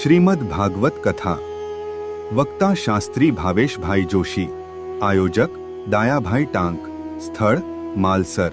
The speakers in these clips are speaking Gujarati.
શ્રીમદ ભાગવત કથા વક્તા શાસ્ત્રી ભાવેશભાઈ જોશી, આયોજક દાયાભાઈ ટાંક, સ્થળ માલસર।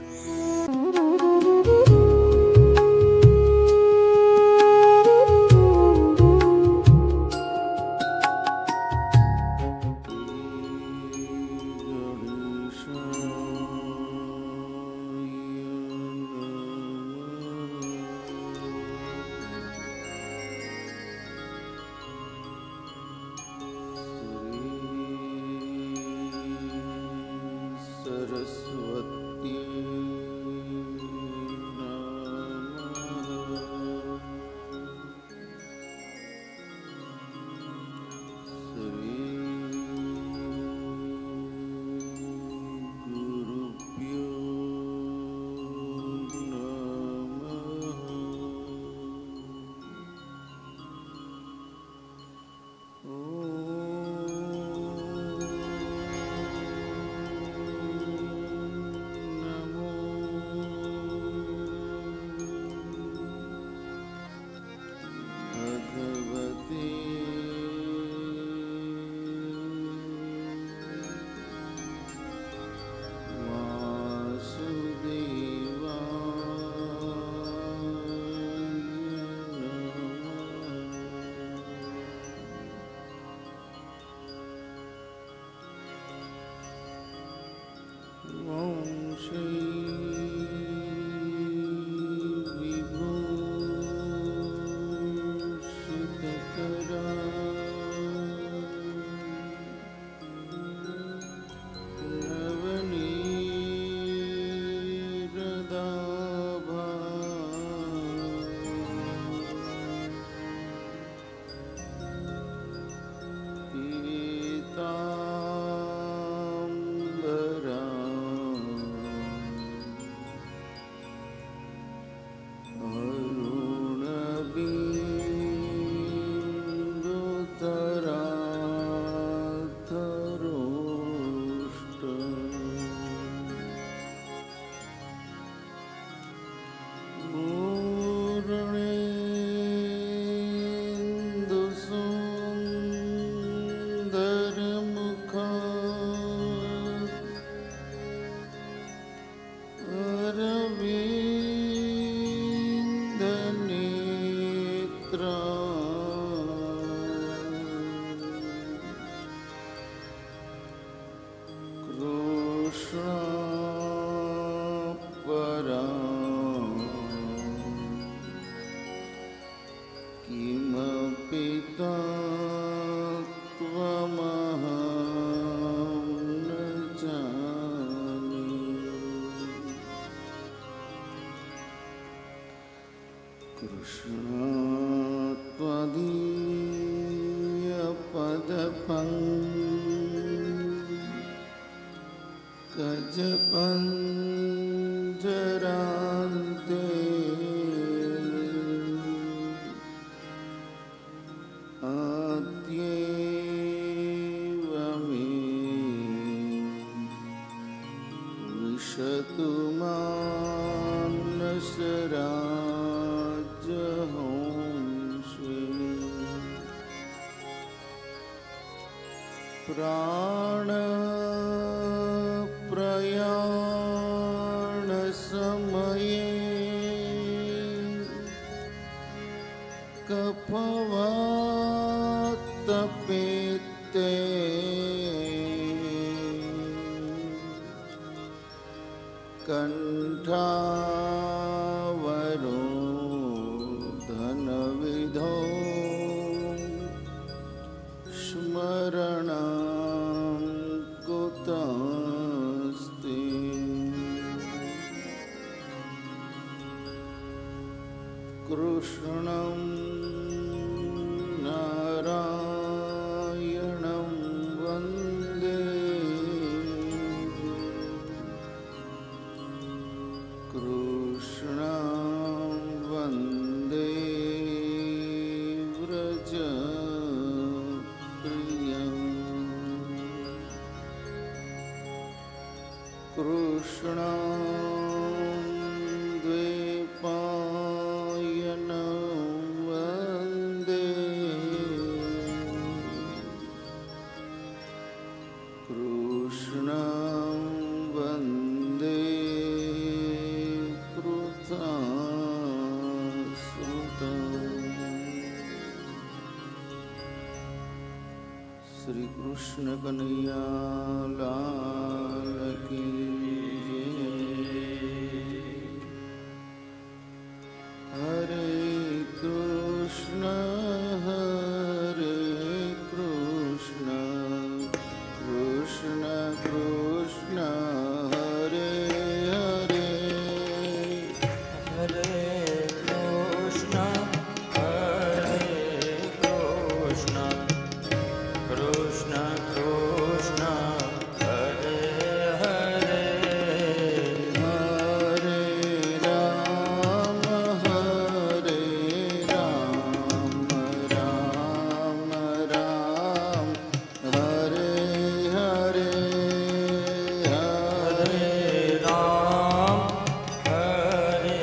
प्राण प्रयाण समये कफवात पेते कंठावरो धन विधो स्मरणं कुतस्ते कृष्णं नारायणं वन्दे कृष्णं वन्दे શ્રી કૃષ્ણ કનૈયા લાલ કી જય. હરે કૃષ્ણ કૃષ્ણ કૃષ્ણ હરે હરે, હરે કૃષ્ણ કૃષ્ણ કૃષ્ણ હરે હરે, હરે રામ રામ રામ હરે હરે, હરે રામ હરે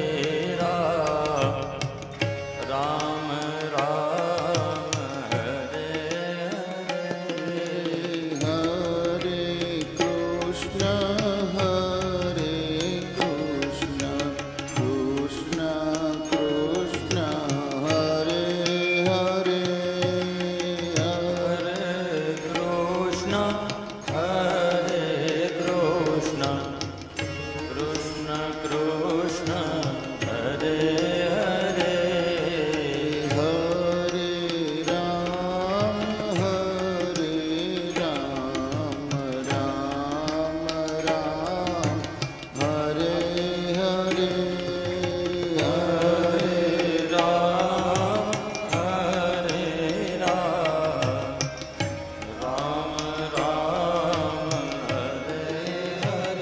રામ, રામ રામ હરે હરે. હરે કૃષ્ણ કૃષ્ણ કૃષ્ણ હરે હરે, હરે કૃષ્ણ કૃષ્ણ કૃષ્ણ હરે હરે, હરે રામ રામ રામ હરે હરે, હરે રામ રામ રામ હરે હરે.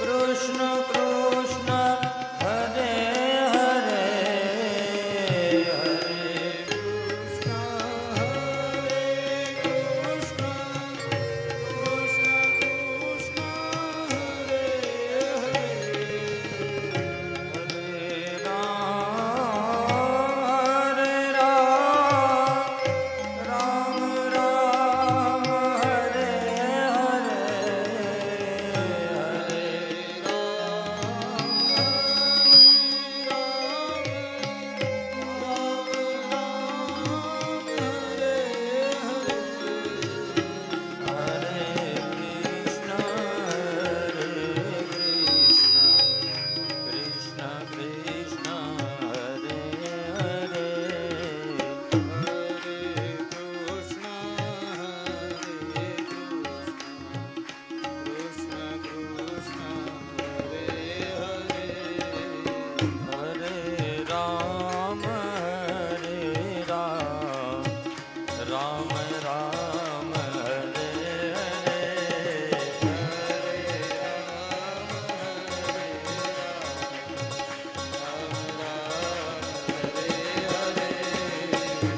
કૃષ્ણ કૃષ્ણ હરે હરે, હરે કૃષ્ણ કૃષ્ણ હરે હરે, હરે રામ રામ રામ હરે હરે, કૃષ્ણ કૃષ્ણ હરે હરે, હરે રામ રામ રામ હરે હરે,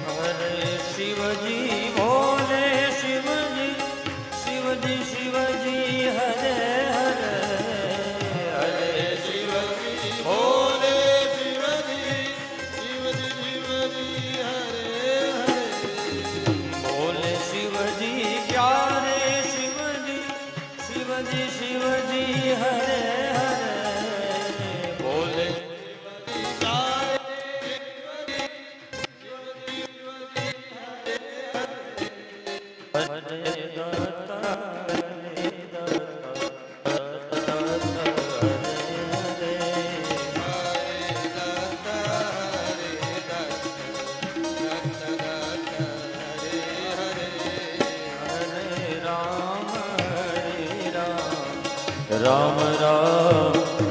હરે શિવજી ભોલે શિવજી, શિવજી શિવજી હરે હરે, હરે શિવજી ભોલે ભોલે શિવજી પ્યારે શિવજી, શિવજી શિવજી હરે હરે, ભોલે હરે દત્તા હરે દત્તા હરે હરે, રામ રામ રામ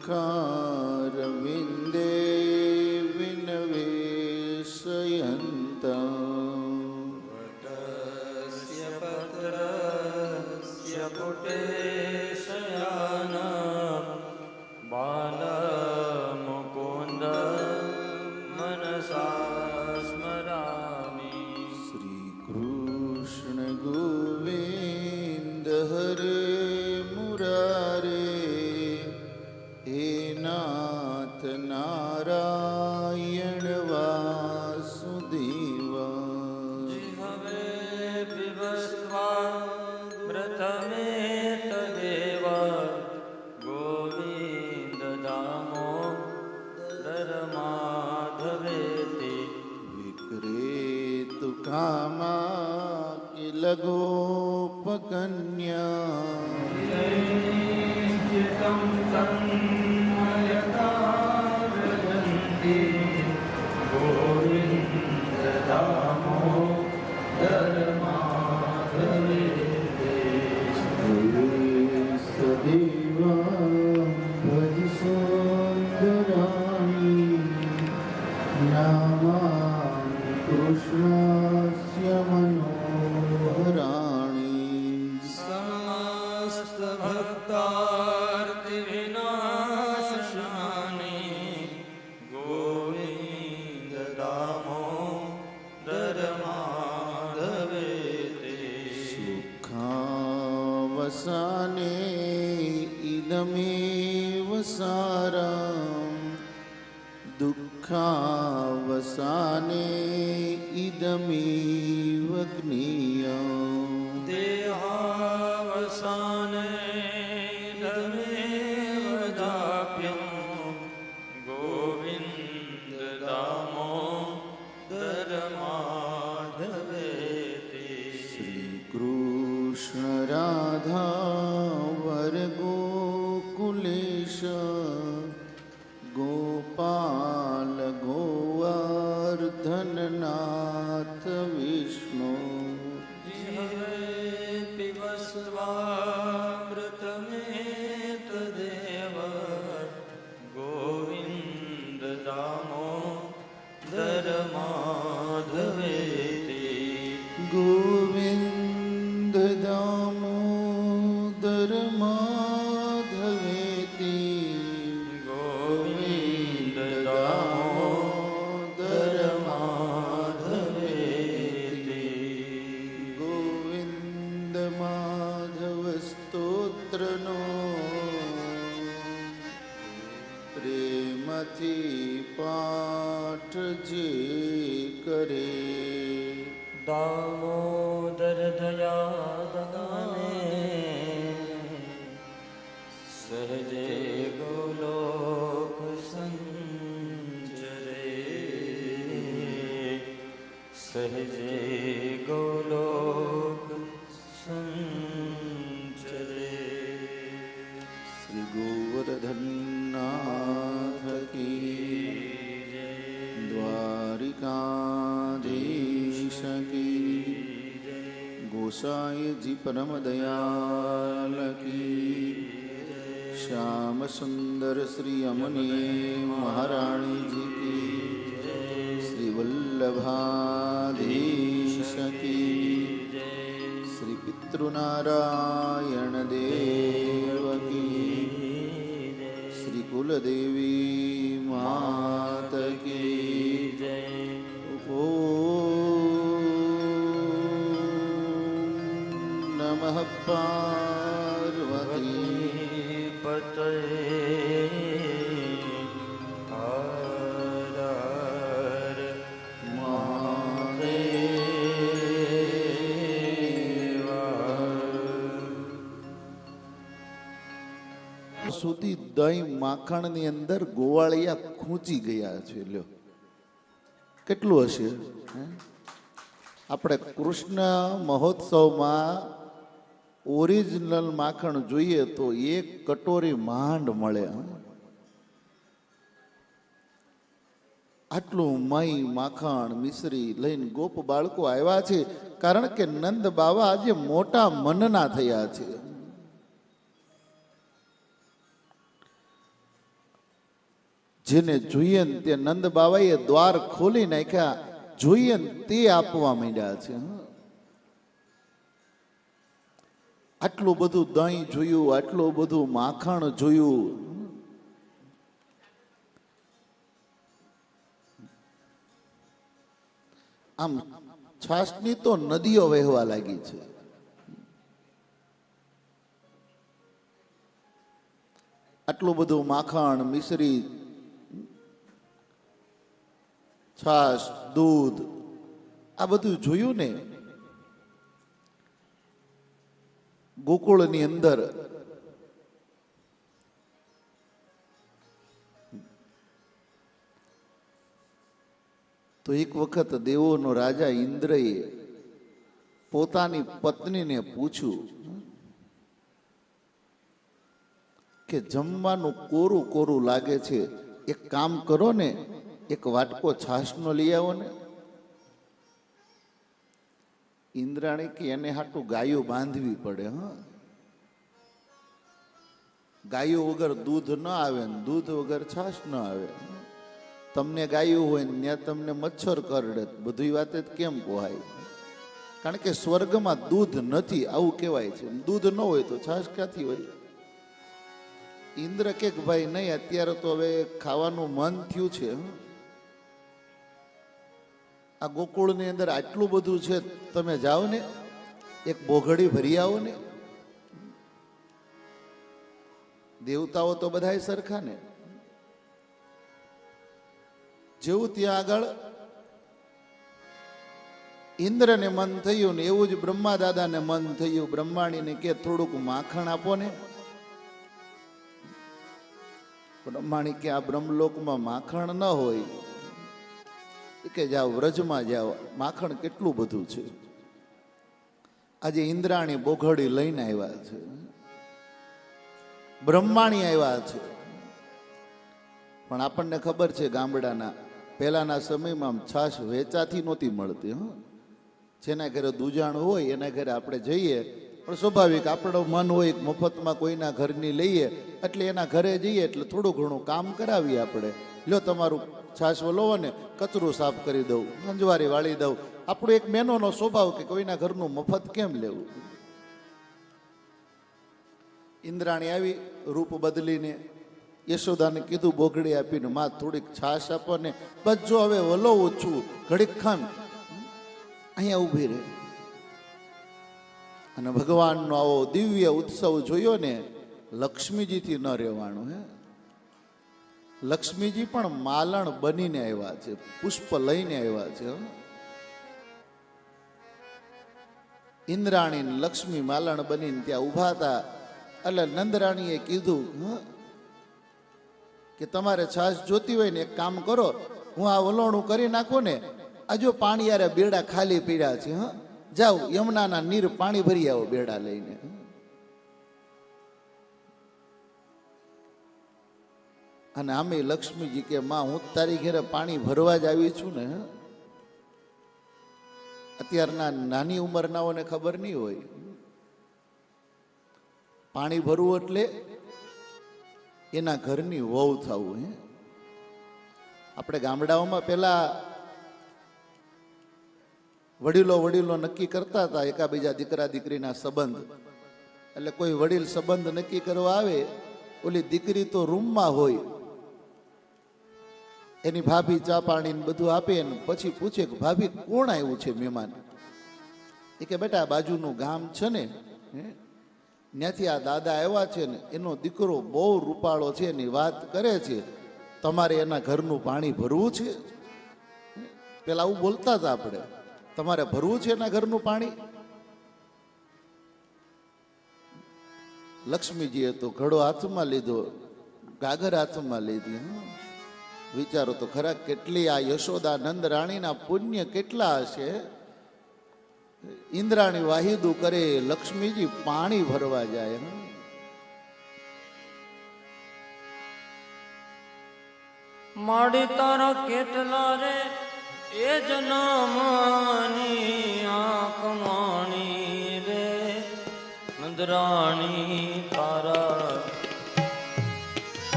મુખારવિંદે વિનવેશયન્તા વટસ્ય પત્રસ્ય પુટે શયાના બાલમુકુંદ મનસા સ્મરામિ. શ્રી કૃષ્ણ ગોવિંદ હરે મુરારે હે નાથ નારાયણ વાસુદેવા. જીહવે પિબસ્વા મૃતમે તદેવ ગોવિંદ દામોદર માધવેતિ. વિક્રેતુ કામા કિલ ગોપકન્યા સદેવા ભજ સુંદરાણી નામાનિ કૃષ્ણસ્ય મનોહરાણી. સમસ્ત ભક્તાર્તિ વિનાશનાની ગોવિંદ દામોદર માધવેતિ. સુખાવસાને ઇદમેવ સારમ દુઃખાવસાને ઇદમેવ જ્ઞેયમ. દેહાવસાને ઇદમેવ દાપ્યં ગોવિંદ દામોદર માધવેતિ. શ્રી કૃષ્ણ રાધા વર ગોકુલેશ ગોપાલ ગોવર્ધનનાથ વિષ્ણુ. જીહવે પિબસ્વામૃતમે તદેવ ગોવિંદ દામોદર માધવેતિ. ગોવિંદ દામોદર માધવેતિ. ગોવિંદ દામોદર માધવેતિ. ગોવિંદ માધવ સ્તોત્રનો પ્રેમથી પાઠ જે કરે દામોદર દયા દાને સહજે ગોલોક સંચરે. સહજે ગોલોક સંચરે. શ્રી ગોવર્ધનનાથ કી દ્વારિકાધીશ કી ગોસાઈજી પરમ દયાલ કી શ્યામ સુંદર શ્રી અમને મહારાણી જી કી શ્રી વલ્લભાધીશ કી શ્રી પિતૃનારાયણ દેવ કી શ્રી કુલદેવી માત કી ઓમ નમઃ પાર્વતી પતય હર હર મહાદેવ. સુધી દહીં માખણની અંદર ગોવાળિયા ખૂંચી ગયા છે. લ્યો કેટલું હશે હે? આપણે કૃષ્ણ મહોત્સવમાં ઓરિજિનલ માખણ જોઈએ તો એક કટોરી માંડ મળે. આટલું મહી માખણ મિશ્રી લઈને ગોપ બાળકો આવ્યા છે, કારણ કે નંદ બાવા આજે મોટા મનના થયા છે. જેને જોઈએ ને તે નંદ બાબાએ દ્વાર ખોલી નાખ્યા, જોઈએ ને તે આપવા માંડ્યા છે. આટલું બધું દહીં જોયું, આટલું બધું માખણ જોયું. આમ છાસની તો નદીઓ વહેવા લાગી છે. આટલું બધું માખણ, મિશ્રી, છાશ, દૂધ, આ બધું જોયું ને ગોકુળની અંદર. તો એક વખત દેવોનો રાજા ઇન્દ્રએ પોતાની પત્નીને પૂછ્યું કે જમવાનું કોરું કોરું લાગે છે, એક કામ કરો ને, એક વાટકો છાશનો લઈ આવો ને. ઇન્દ્રાણી કે એને હાટું ગાયો બાંધવી પડે. ગાયો વગર દૂધ ન આવે ને દૂધ વગર છાશ ન આવે. તમને ગાયું હોય ને ત્યાં તમને મચ્છર કરડે, બધી વાત કેમ પોહાય? કારણ કે સ્વર્ગમાં દૂધ નથી આવું કહેવાય છે. દૂધ ન હોય તો છાશ ક્યાંથી હોય? ઇન્દ્ર કે ભાઈ નહીં, અત્યારે તો હવે ખાવાનું મન થયું છે. આ ગોકુળની અંદર આટલું બધું છે, તમે જાઓ ને એક બોઘડી ભરી આવો ને. દેવતાઓ તો બધાય સરખા ને. જેવું ત્યાં આગળ ઇન્દ્રને મન થયું ને એવું જ બ્રહ્મા દાદાને મન થયું. બ્રહ્માણીને કે થોડુંક માખણ આપો ને. બ્રહ્માણી કે આ બ્રહ્મલોકમાં માખણ ન હોય, કે જાઓ વ્રજમાં જાઓ, માખણ કેટલું બધું છે. આજે ઇન્દ્રાણી બોઘડી લઈને આવ્યા છે, બ્રહ્માણી આવ્યા છે. પણ આપણને ખબર છે ગામડાના પહેલાના સમયમાં છાશ વેચાથી નહોતી મળતી. જેના ઘરે દૂજાણ હોય એના ઘરે આપણે જઈએ, પણ સ્વાભાવિક આપણો મન હોય મફતમાં કોઈના ઘરની લઈએ એટલે એના ઘરે જઈએ એટલે થોડું ઘણું કામ કરાવીએ આપણે. લ્યો તમારું છાશ વલોવો ને, કચરું સાફ કરી દઉં, અંજવારી વાળી દઉં. આપણો એક મેનોનો સ્વભાવ કે કોઈના ઘરનું મફત કેમ લેવું. ઇન્દ્રાણી આવી રૂપ બદલીને, યશોદાને કીધું બોઘડી આપીને, માં થોડીક છાશ આપો ને. બસ જો હવે વલોવું છું, ઘડીક ખામ અહીંયા ઊભી રહે. અને ભગવાનનો આવો દિવ્ય ઉત્સવ જોયો ને, લક્ષ્મીજીથી ન રહેવાનું. લક્ષ્મીજી પણ માલણ બનીને આવ્યા છે, પુષ્પ લઈને આવ્યા છે. ઇન્દ્રાણી લક્ષ્મી માલણ બનીને ત્યાં ઉભા હતા. એટલે નંદરાણીએ કીધું કે તમારે છાશ જોતી હોય ને એક કામ કરો, હું આ વલોણું કરી નાખું ને, આ જો પાણી યારે બેડા ખાલી પીડ્યા છે, જાઓ યમુનાના નીર પાણી ભરી આવો બેડા લઈને. અને આમે લક્ષ્મીજી કે માં હું તારી ઘરે પાણી ભરવા જ આવી છું ને. અત્યારના નાની ઉંમરનાઓને ખબર નહીં હોય, પાણી ભરવું એટલે એના ઘરની વહુ થવું. આપણે ગામડાઓમાં પેલા વડીલો નક્કી કરતા હતા એકાબીજા દીકરા દીકરીના સંબંધ. એટલે કોઈ વડીલ સંબંધ નક્કી કરવા આવે, ઓલી દીકરી તો રૂમમાં હોય, એની ભાભી ચા પાણી બધું આપે ને પછી પૂછે કે ભાભી કોણ આવ્યું છે મહેમાન? એ કે બેટા બાજુનું ગામ છે ને, ત્યાંથી આ દાદા આવ્યા છે ને, એનો દીકરો બહુ રૂપાળો છે, એની વાત કરે છે, તમારે એના ઘરનું પાણી ભરવું છે. પેલા આવું બોલતા હતા આપણે, તમારે ભરવું છે એના ઘરનું પાણી. લક્ષ્મીજીએ તો ઘડો હાથમાં લીધો, ગાગર હાથમાં લીધી. વિચારો તો ખરા કેટલી આ યશોદા નંદ રાણીના પુણ્ય કેટલા હશે. ઇન્દ્રાણી વાહિદું કરે, લક્ષ્મીજી પાણી ભરવા જાય. માડી તારા કેટલા રે એ જન્મની આ કમાણી રે, નંદરાણી તારા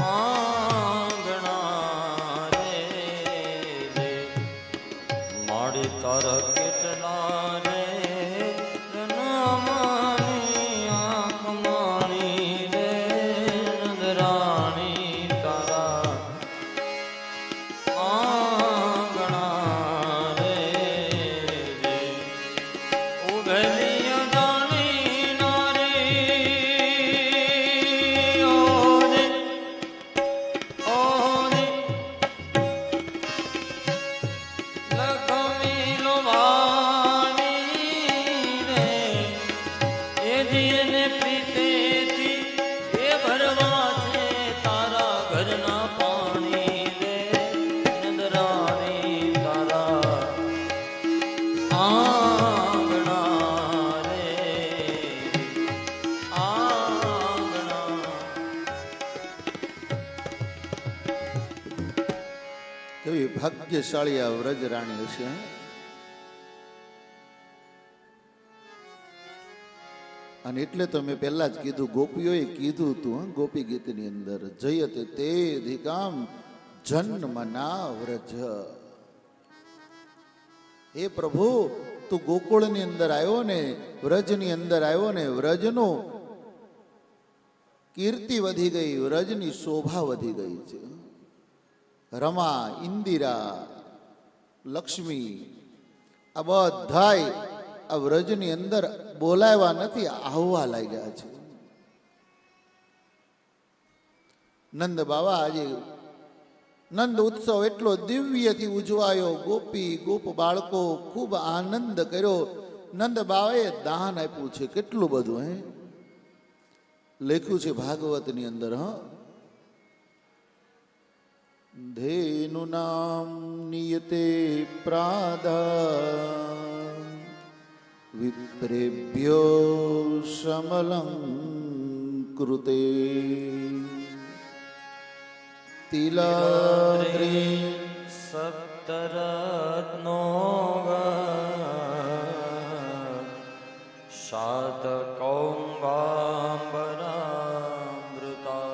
આંગણા કેવી ભાગ્યશાળી આ વ્રજ રાણી હશે. અને એટલે તો મેં પહેલા જ કીધું, ગોપીઓએ કીધું હતું ગોપી ગીતની અંદર, જયતે તે અધિકામ જન્મના વ્રજ. હે પ્રભુ, તું ગોકુળની અંદર આવ્યો ને, વ્રજની અંદર આવ્યો ને, વ્રજનો કીર્તિ વધી ગઈ, વ્રજની શોભા વધી ગઈ છે. રમા, ઇન્દિરા, લક્ષ્મી આ બધાય આ વ્રજની અંદર બોલાવ્યા નથી, આવવા લાગ્યા છે. નંદ બાવા આજે નંદ ઉત્સવ એટલો દિવ્યથી ઉજવાયો. ગોપી ગોપ બાળકો ખૂબ આનંદ કર્યો. નંદ બાવાએ દાન આપ્યું છે કેટલું બધું. લખ્યું છે ભાગવતની અંદર. ધેનુ નામ નિયતે પ્રાદા વિપ્રેભ્યો સમલં કૃતે તિલાદ્રી સપ્તરત્નો શાતકૌંબાંબરામૃતા.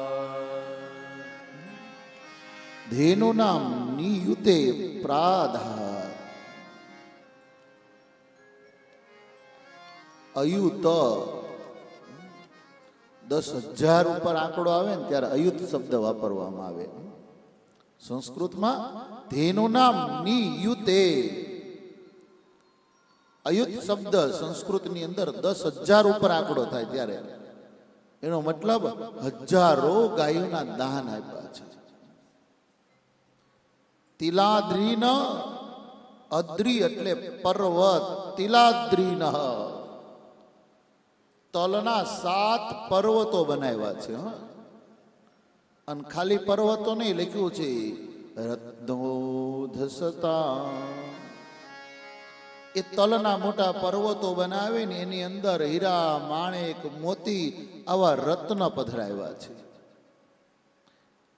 ધેનુ નામ નિયુતે પ્રાધા અયુત 10,000 ઉપર આંકડો આવે ને ત્યારે અયુત શબ્દ વાપરવામાં આવે. સંસ્કૃતમાં ધેનુ નામ નિયુતે અયુત શબ્દ સંસ્કૃતની અંદર 10,000 ઉપર આંકડો થાય ત્યારે એનો મતલબ હજારો ગાયોના દાન આપ્યા છે. તિલાદ્રીન, અદ્રી એટલે પર્વત, તિલાદ્રીન તલના 7 પર્વતો બનાવ્યા છે. અને ખાલી પર્વતો નહીં, લખ્યું છે રત્નોધસતા. એ તલના મોટા પર્વતો બનાવીને એની અંદર હીરા, માણેક, મોતી આવા રત્ન પધરાવ્યા છે.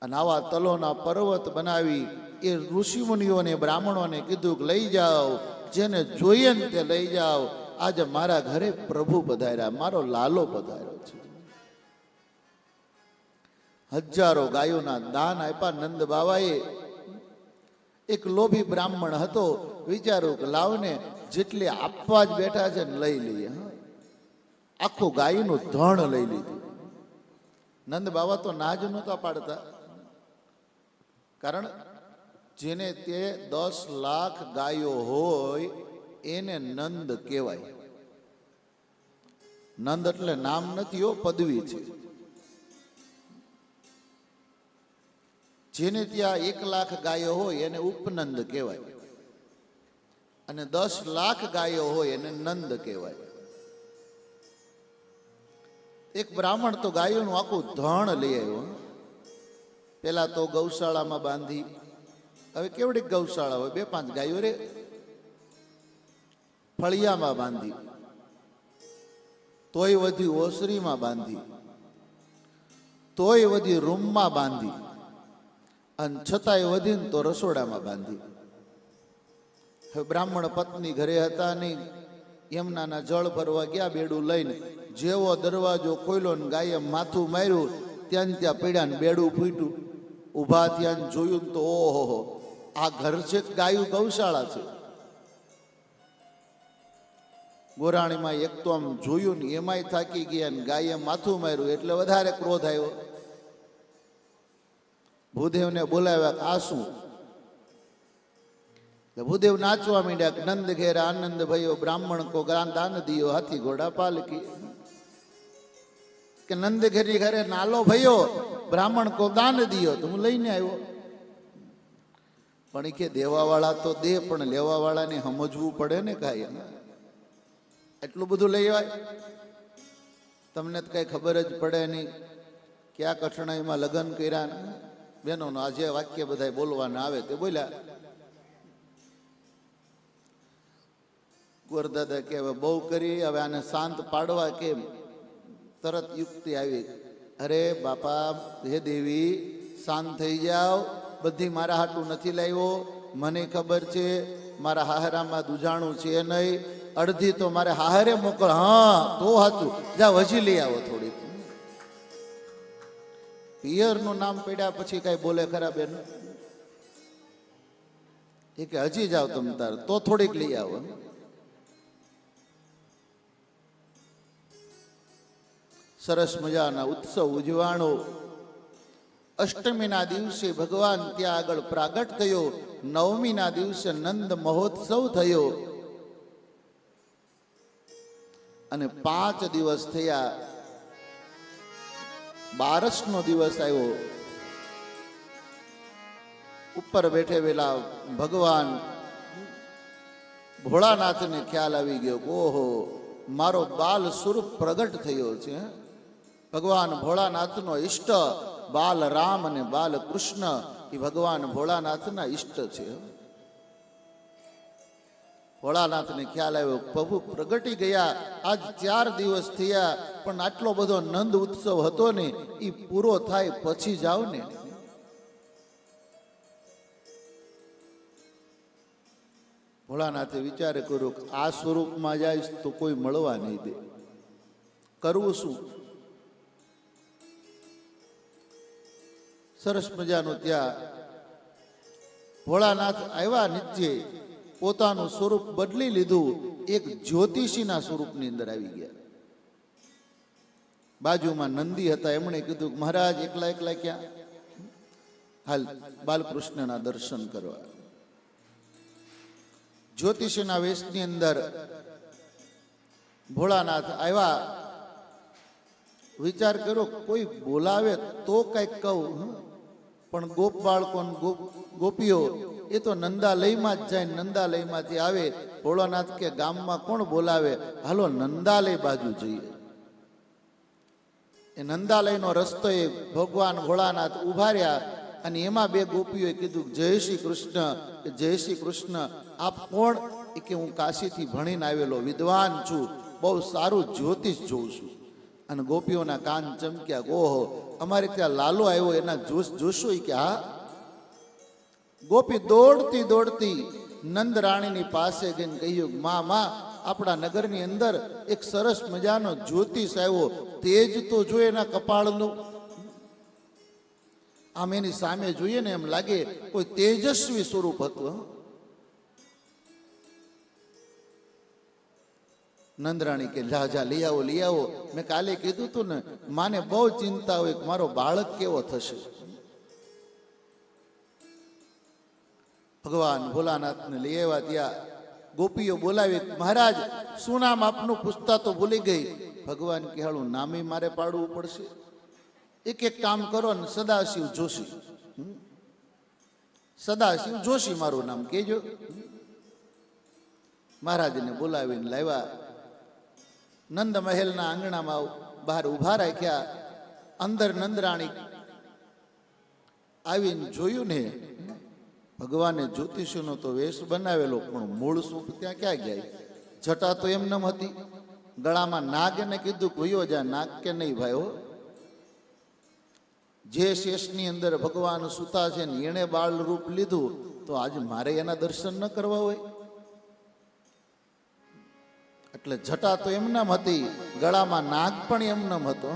અને આવા તલોના પર્વત બનાવી એ ઋષિમુનિઓને, બ્રાહ્મણોને કીધું કે લઈ જાઓ, જેને જોઈએ ને તે લઈ જાઓ. આજે મારા ઘરે પ્રભુ પધાર્યા, મારો લાલો પધાર્યો છે. હજારો ગાયોના દાન આપ્યા. નંદ બાવાએ એક લોભી બ્રાહ્મણ હતો, વિચાર્યું કે લાવને જેટલી આપવા જ બેઠા છે ને લઈ લઈએ. આખું ગાયનું ધણ લઈ લીધું. નંદ બાવા તો ના જ નહોતા પાડતા, કારણ જેને તે 10 લાખ ગાયો હોય એને નંદ કહેવાય. નંદ એટલે નામ નથી, પદવી છે. જેને ત્યાં 1 લાખ ગાયો હોય એને ઉપનંદ કહેવાય, અને 10 લાખ ગાયો હોય એને નંદ કહેવાય. એક બ્રાહ્મણ તો ગાયોનું આખું ધણ લઈ આવ્યો. પેલા તો ગૌશાળામાં બાંધી. હવે કેવડી ગૌશાળા હોય, 2-5 ગાયો રે. ફળિયામાં બાંધી, તોય વધી ઓસરીમાં બાંધી, તોય વધી રૂમમાં બાંધી, અને છતાંય વધીને તો રસોડામાં બાંધી. હવે બ્રાહ્મણ પત્ની ઘરે હતા નહીં, યમુનાના જળ ભરવા ગયા બેડું લઈને. જેવો દરવાજો ખોલ્યો ને ગાયે માથું માર્યું, ત્યાં પડ્યા ને બેડું ફૂટ્યું. ઊભા ત્યાં જોયું તો ઓહો, આ ઘર છે ગાયું ગૌશાળા છે. ગોરાણીમાં એક તો આમ જોયું ને એમાંય થાકી ગયા, ને ગાયે માથું માર્યું એટલે વધારે ક્રોધ આવ્યો. ભૂદેવને બોલાવ્યા કે આ શું? ભૂદેવ નાચવા માંડ્યા કે નંદ ઘેર આનંદ ભયો, બ્રાહ્મણ કો દાન દિયો, હાથી ઘોડા પાલકી. કે નંદ ઘેરી ઘરે નાલો ભયો, બ્રાહ્મણ કો દાન દિયો, તો હું લઈને આવ્યો. પણ એ કે દેવા વાળા તો દે, પણ લેવા વાળાને સમજવું પડે ને. કાંઈ એટલું બધું લઈ આવે તમને તો કઈ ખબર જ પડે નહીં. ક્યાં કઠણાઈમાં લગ્ન કર્યા ને બેનો, આજે વાક્ય બધા બોલવાના આવે તે બોલ્યા. ગોરદાદા કે હવે બહુ કરી, હવે આને શાંત પાડવા કેમ? તરત યુક્તિ આવી, અરે બાપા, હે દેવી શાંત થઈ જાઓ, બધી મારા હાટું નથી લાવ્યો, મને ખબર છે મારા હાહરામાં દુજાણું છે નહીં, અડધી તો મારે હાહરે મોકલ. હા તો સાચું, જા હજી લઈ આવો થોડીક. પિયરનું નામ પડ્યા પછી કઈ બોલે ખરા બેન? એ કે હજી જાવ તમે તાર તો થોડીક લઈ આવો. સરસ મજાના ઉત્સવ ઉજવાણો. અષ્ટમીના દિવસે ભગવાન ત્યાં આગળ પ્રાગટ થયો, નવમીના દિવસે નંદ મહોત્સવ થયો અને 5 દિવસ થયા. 12નો દિવસ આવ્યો. ઉપર બેઠે વેલા ભગવાન ભોળાનાથને ખ્યાલ આવી ગયો, ઓહો મારો બાલ સ્વરૂપ પ્રગટ થયો છે. ભગવાન ભોળાનાથનો ઈષ્ટ બાલ રામ અને બાલ કૃષ્ણ એ ભગવાન ભોળાનાથના ઈષ્ટ છે. ભોળાનાથને ખ્યાલ આવ્યો પ્રભુ પ્રગટી ગયા. આજ 4 દિવસ થયા, પણ આટલો બધો નંદ ઉત્સવ હતો ને એ પૂરો થાય પછી જાવ ને. ભોળાનાથે વિચાર કર્યો કે આ સ્વરૂપમાં જાય તો કોઈ મળવા નહીં દે, કરવું શું? સરસ મજાનું ત્યાં ભોળાનાથ આવ્યા, નીચે પોતાનું સ્વરૂપ બદલી લીધું, એક જ્યોતિષીના સ્વરૂપની અંદર આવી ગયા. બાજુમાં નંદી હતા, એમણે કીધું મહારાજ એકલા એકલા ક્યાં? હાલ બાલકૃષ્ણના દર્શન કરવા. જ્યોતિષીના વેશની અંદર ભોળાનાથ આવ્યા. વિચાર કર્યો કોઈ બોલાવે તો કઈક કહું, પણ ગોપ બાળકો ગોપીઓ એ તો નંદાલયમાં જ જાય, નંદાલયમાંથી આવે. ભોળાનાથ કે ગામમાં કોણ બોલાવે, હાલો નંદાલય બાજુ જઈએ. એ નંદાલયનો રસ્તો એ ભગવાન ભોળાનાથ ઉભા રહ્યા અને એમાં 2 ગોપીઓએ કીધું જય શ્રી કૃષ્ણ. કે જય શ્રી કૃષ્ણ. આપ કોણ? એ કે હું કાશીથી ભણીને આવેલો વિદ્વાન છું, બહુ સારું જ્યોતિષ જોઉં છું. અને ગોપીઓના કાન ચમક્યા, ઓહો અમારે ત્યાં લાલો આવ્યો, એના જોશો? કે હા. ગોપી દોડતી દોડતી નંદ રાણીની પાસે ગઈને કહ્યું, માં આપણા નગરની અંદર એક સરસ મજાનો જ્યોતિષ આવ્યો, તેજ તો જોઈએ એના કપાળનું. આમ એની સામે જોઈએ ને એમ લાગે કોઈ તેજસ્વી સ્વરૂપ હતું. નંદરાણી કે જા લઈ આવો લઈ આવો. મેં કાલે કીધું તું ને, માને બહુ ચિંતા હોય કે મારો બાળક કેવો થશે. ભગવાન ભોલાનાથને લઈ આવ્યા. ત્યાં ગોપીઓ બોલાવી, મહારાજ શું નામ આપનું? પૂછતા તો ભૂલી ગઈ. ભગવાન કે હાલું નામે મારે પાડવું પડશે. એક કામ કરો ને, સદાશિવ જોશી. સદાશિવ જોશી મારું નામ કહેજો. મહારાજને બોલાવીને લાવ્યા. નંદ મહેલના આંગણામાં બહાર ઉભા રાખ્યા. અંદર નંદરાણી આવીને જોયું ને, ભગવાને જ્યોતિષીનો તો વેશ બનાવેલો, પણ મૂળ સ્વરૂપ ત્યાં ક્યાં ગયા? જટા તો એમ નમ હતી. ગળામાં નાગ એને કીધું ભયો જા, નાગ કે નહીં ભાઈઓ. જે શેષની અંદર ભગવાન સુતા છે ને એણે બાળ રૂપ લીધું, તો આજે મારે એના દર્શન ન કરવા હોય? એટલે જટા તો એમનામ હતી, ગળામાં નાગ પણ એમનામ હતો.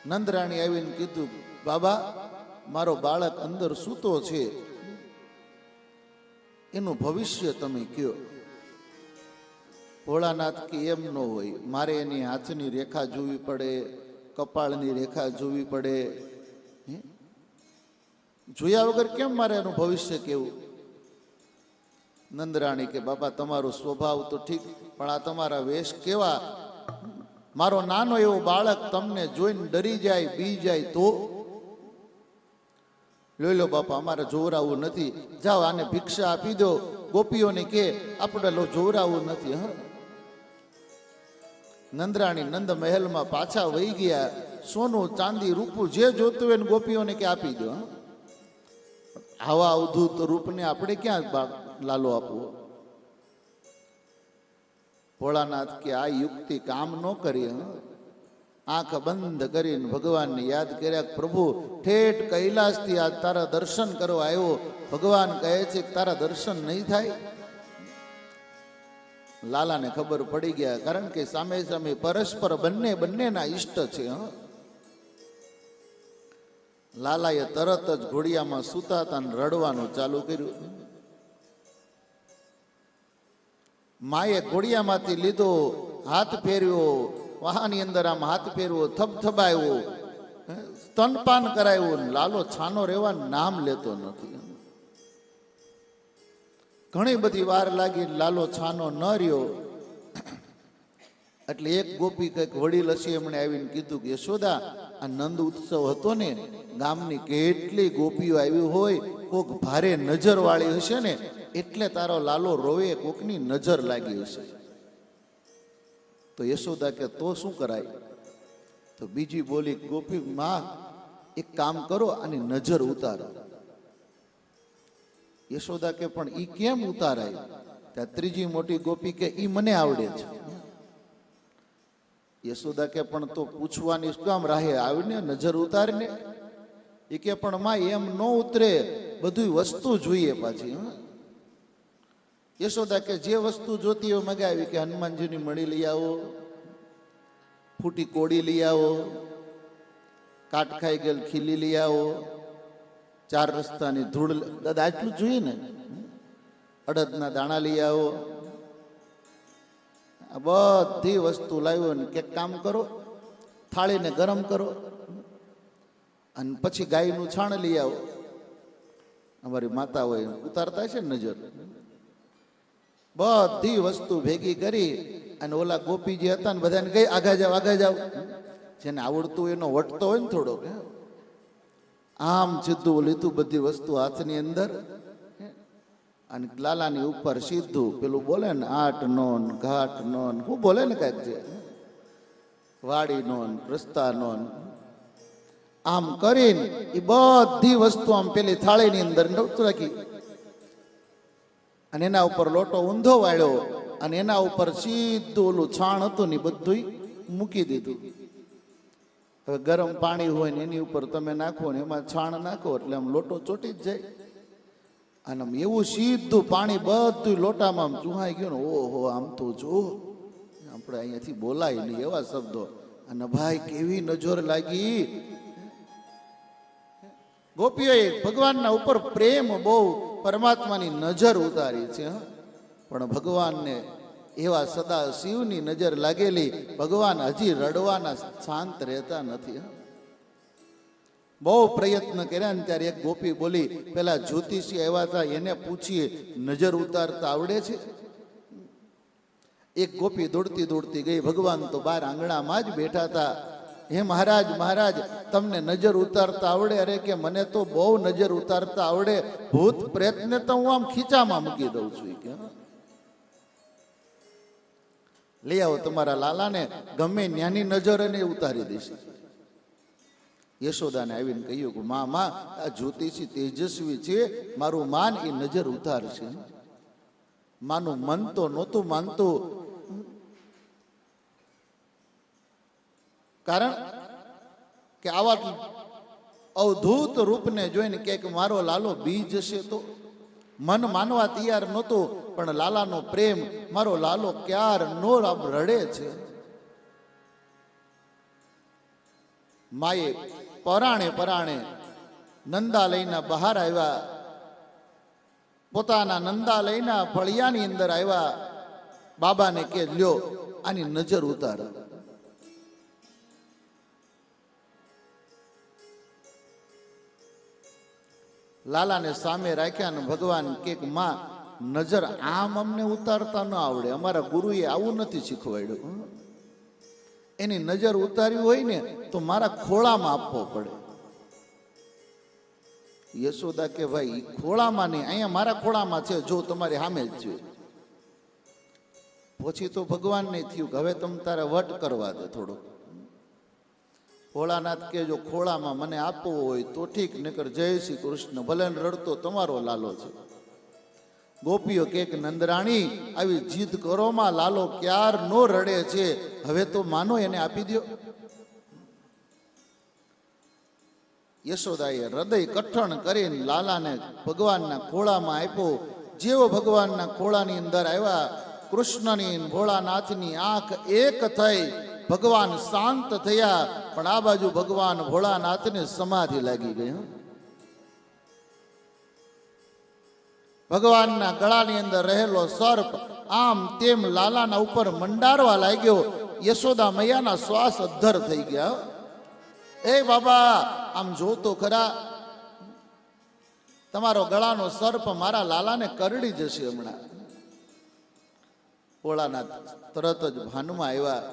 નંદરાણી આવીને કીધું, બાબા મારો બાળક અંદર સૂતો છે, એનું ભવિષ્ય તમે કયો. ભોળાનાથ કે એમ ન હોય, મારે એની હાથની રેખા જોવી પડે, કપાળની રેખા જોવી પડે. જોયા વગર કેમ મારે એનું ભવિષ્ય કેવું? નંદરાણી કે બાપા તમારો સ્વભાવ તો ઠીક, પણ આ તમારા વેશ કેવા? મારો નાનો એવો બાળક તમને જોઈને ડરી જાય, બી જાય તો? લઈ લો બાપા, અમારે જોવરાવું નથી, જાઓ આને ભિક્ષા આપી દો. ગોપીઓને કે આપણે જોવરાવું નથી. નંદરાણી નંદ મહેલમાં પાછા વહી ગયા. સોનું ચાંદી રૂપું જે જોતું હોય ને ગોપીઓને કે આપી દો. આવા અવધૂત રૂપને આપણે ક્યાં લાલો આપવો? ભોળાનાથ કે આ યુક્તિ કામ ન કરી. આંખ બંધ કરીને ભગવાનને યાદ કર્યા. પ્રભુ ઠેઠ કૈલાસથી આ તારા દર્શન કરવા આવ્યો. ભગવાન કહે છે કે તારા દર્શન નહીં થાય. લાલાને ખબર પડી ગયા, કારણ કે સામે સામે પરસ્પર બંનેના ઈષ્ટ છે. લાલાએ તરત જ ઘોડિયામાં સૂતા હતા ને રડવાનું ચાલુ કર્યું. માએ ઘોડિયામાંથી લીધો, હાથ ફેરવ્યો, વાહની અંદર આમ હાથ ફેરવો, થબથબાયો, સ્તનપાન કરાયું. લાલો છાનો રહેવા નામ લેતો નથી. ઘણી બધી વાર લાગી, લાલો છાનો ન રહ્યો. એટલે એક ગોપી કંઈક વડીલ હશે એમણે આવીને કીધું કે યશોદા, આ નંદ ઉત્સવ હતો ને, ગામની કેટલી ગોપીઓ આવી હોય, કોક ભારે નજર વાળી હશે ને, એટલે તારો લાલો રોવે, કોકની નજર લાગી હશે. તો યશોદા કે તો શું કરાય? તો બીજી બોલી, ગોપી માં એક કામ કરો, આની નજર ઉતારો. યશોદા કે પણ ઈ કેમ ઉતારાય? ત્યાં ત્રીજી મોટી ગોપી કે ઈ મને આવડે છે. યશોદા કે પણ તો પૂછવાની શું કામ રાહે આવીને નજર ઉતારીને? એ કે પણ માં એમ ન ઉતરે, બધું વસ્તુ જોઈએ પાછી. યશોદા કે જે વસ્તુ જોતી હોય મગાવી. કે હનુમાનજીની મણી લઈ આવો, ફૂટી કોડી લઈ આવો, કાટ ખાઈ ગયેલ ખીલી લઈ આવો, ચાર રસ્તાની ધૂળ, દાદા આટલું જોઈએ ને, અડદના દાણા લઈ આવો. આ બધી વસ્તુ લાવ્યો ને કે કામ કરો, થાળીને ગરમ કરો અને પછી ગાયનું છાણ લઈ આવો. અમારી માતા હોય ઉતારતા છે ને નજર. બધી વસ્તુ ભેગી કરી અને ઓલા ગોપી જે હતા ને બધાને કઈ આગા જાવ, આગા જાવ. જેને આવડતું એનો વટતો હોય ને થોડોક, આમ સીધું લીધું બધી વસ્તુ હાથની અંદર અને લાલાની ઉપર સીધું પેલું બોલે ને, આટ નોન ઘાટ નોન, હું બોલે ને કાંઈક છે, વાડી નોન રસ્તા નોન, આમ કરીને એ બધી વસ્તુ આમ પેલી થાળીની અંદર રાખી અને એના ઉપર લોટો ઊંધો વાળ્યો અને એના ઉપર સીધું ઓલું છાણ હતું ને બધું મૂકી દીધું. હવે ગરમ પાણી હોય ને એની ઉપર તમે નાખો ને એમાં છાણ નાખો એટલે આમ લોટો ચોટી જ જાય. અને એવું સીધું પાણી બધું લોટામાં આમ ચૂહાઈ ગયું ને, ઓહો આમ તો જો આપણે અહીંયાથી બોલાય નહીં એવા શબ્દો. અને ભાઈ કેવી નજર લાગી. ગોપીઓએ ભગવાનના ઉપર પ્રેમ બહુ, પરમાત્માની નજર ઉતારી છે. પણ ભગવાનને એવા સદા શિવની નજર લાગેલી, ભગવાન હજી રડવાના શાંત રહેતા નથી. બહુ પ્રયત્ન કર્યા ને ત્યારે એક ગોપી બોલી, પેલા જ્યોતિષી આવ્યા હતા એને પૂછીએ, નજર ઉતારતા આવડે છે? એક ગોપી દોડતી દોડતી ગઈ. ભગવાન તો બહાર આંગણામાં જ બેઠા હતા. હે મહારાજ, મહારાજ તમને નજર ઉતારતા આવડે? અરે કે મને તો બહુ નજર ઉતારતા આવડે, ભૂત પ્રેતને તો હું આમ ખીચામાં મૂકી દઉં છું. કે લઈ આવો તમારા લાલાને, ગમે ન્યાની નજર એને ઉતારી દઈશ. યશોદાને આવીને કહ્યું કે માં આ જ્યોતિષી તેજસ્વી છે, મારું માન એ નજર ઉતારશે. માનું મન તો નહોતું માનતું, કારણ કે આવા અવધૂત રૂપને જોઈને કે મારો લાલો બી જશે. તો મન માનવા તૈયાર નહોતું, પણ લાલાનો પ્રેમ, મારો લાલો ક્યાર નો રડે છે. માએ પરાણે પરાણે નંદાલયના બહાર આવ્યા, પોતાના નંદાલયના ફળિયાની અંદર આવ્યા. બાબાને કે લ્યો આની નજર ઉતાર. લાલાને સામે રાખ્યા ને ભગવાન કે માં નજર આમ અમને ઉતારતા ન આવડે, અમારા ગુરુએ આવું નથી શીખવાડ્યું. એની નજર ઉતારવી હોય ને તો મારા ખોળામાં આપવો પડે. યશોદા કે ભાઈ ખોળામાં નહીં, અહીંયા મારા ખોળામાં છે, જો તમારી સામે જ છે. પછી તો ભગવાન ને થયું કે હવે તમે તારે વટ કરવા દે થોડો. ભોળાનાથ કે જો ખોળામાં મને આપવો હોય તો ઠીક, નકર જય શ્રી કૃષ્ણ, ભલે રડતો તમારો લાલો છે. ગોપીઓ કે નંદરાણી આવી જીદ કરો માં, લાલો ક્યાર નો રડે છે, હવે તો માનો એને આપી દો. યશોદાએ હૃદય કઠણ કરીને લાલાને ભગવાનના ખોળામાં આપ્યો. જેવો ભગવાનના ખોળાની અંદર આવ્યા, કૃષ્ણની ભોળાનાથની આંખ એક થઈ, ભગવાન શાંત થયા. પણ આ બાજુ ભગવાન ભોળાનાથને સમાધિ લાગી ગઈ. ભગવાનના ગળાની અંદર રહેલો સર્પ આમ તેમ લાલાના ઉપર મંડારવા લાગ્યો. યશોદા મૈયાના શ્વાસ અદ્ધર થઈ ગયા. એ બાબા, આમ જો તો ખરા, તમારો ગળાનો સર્પ મારા લાલાને કરડી જશે હમણાં. ભોળાનાથ તરત જ ભાનમાં આવ્યા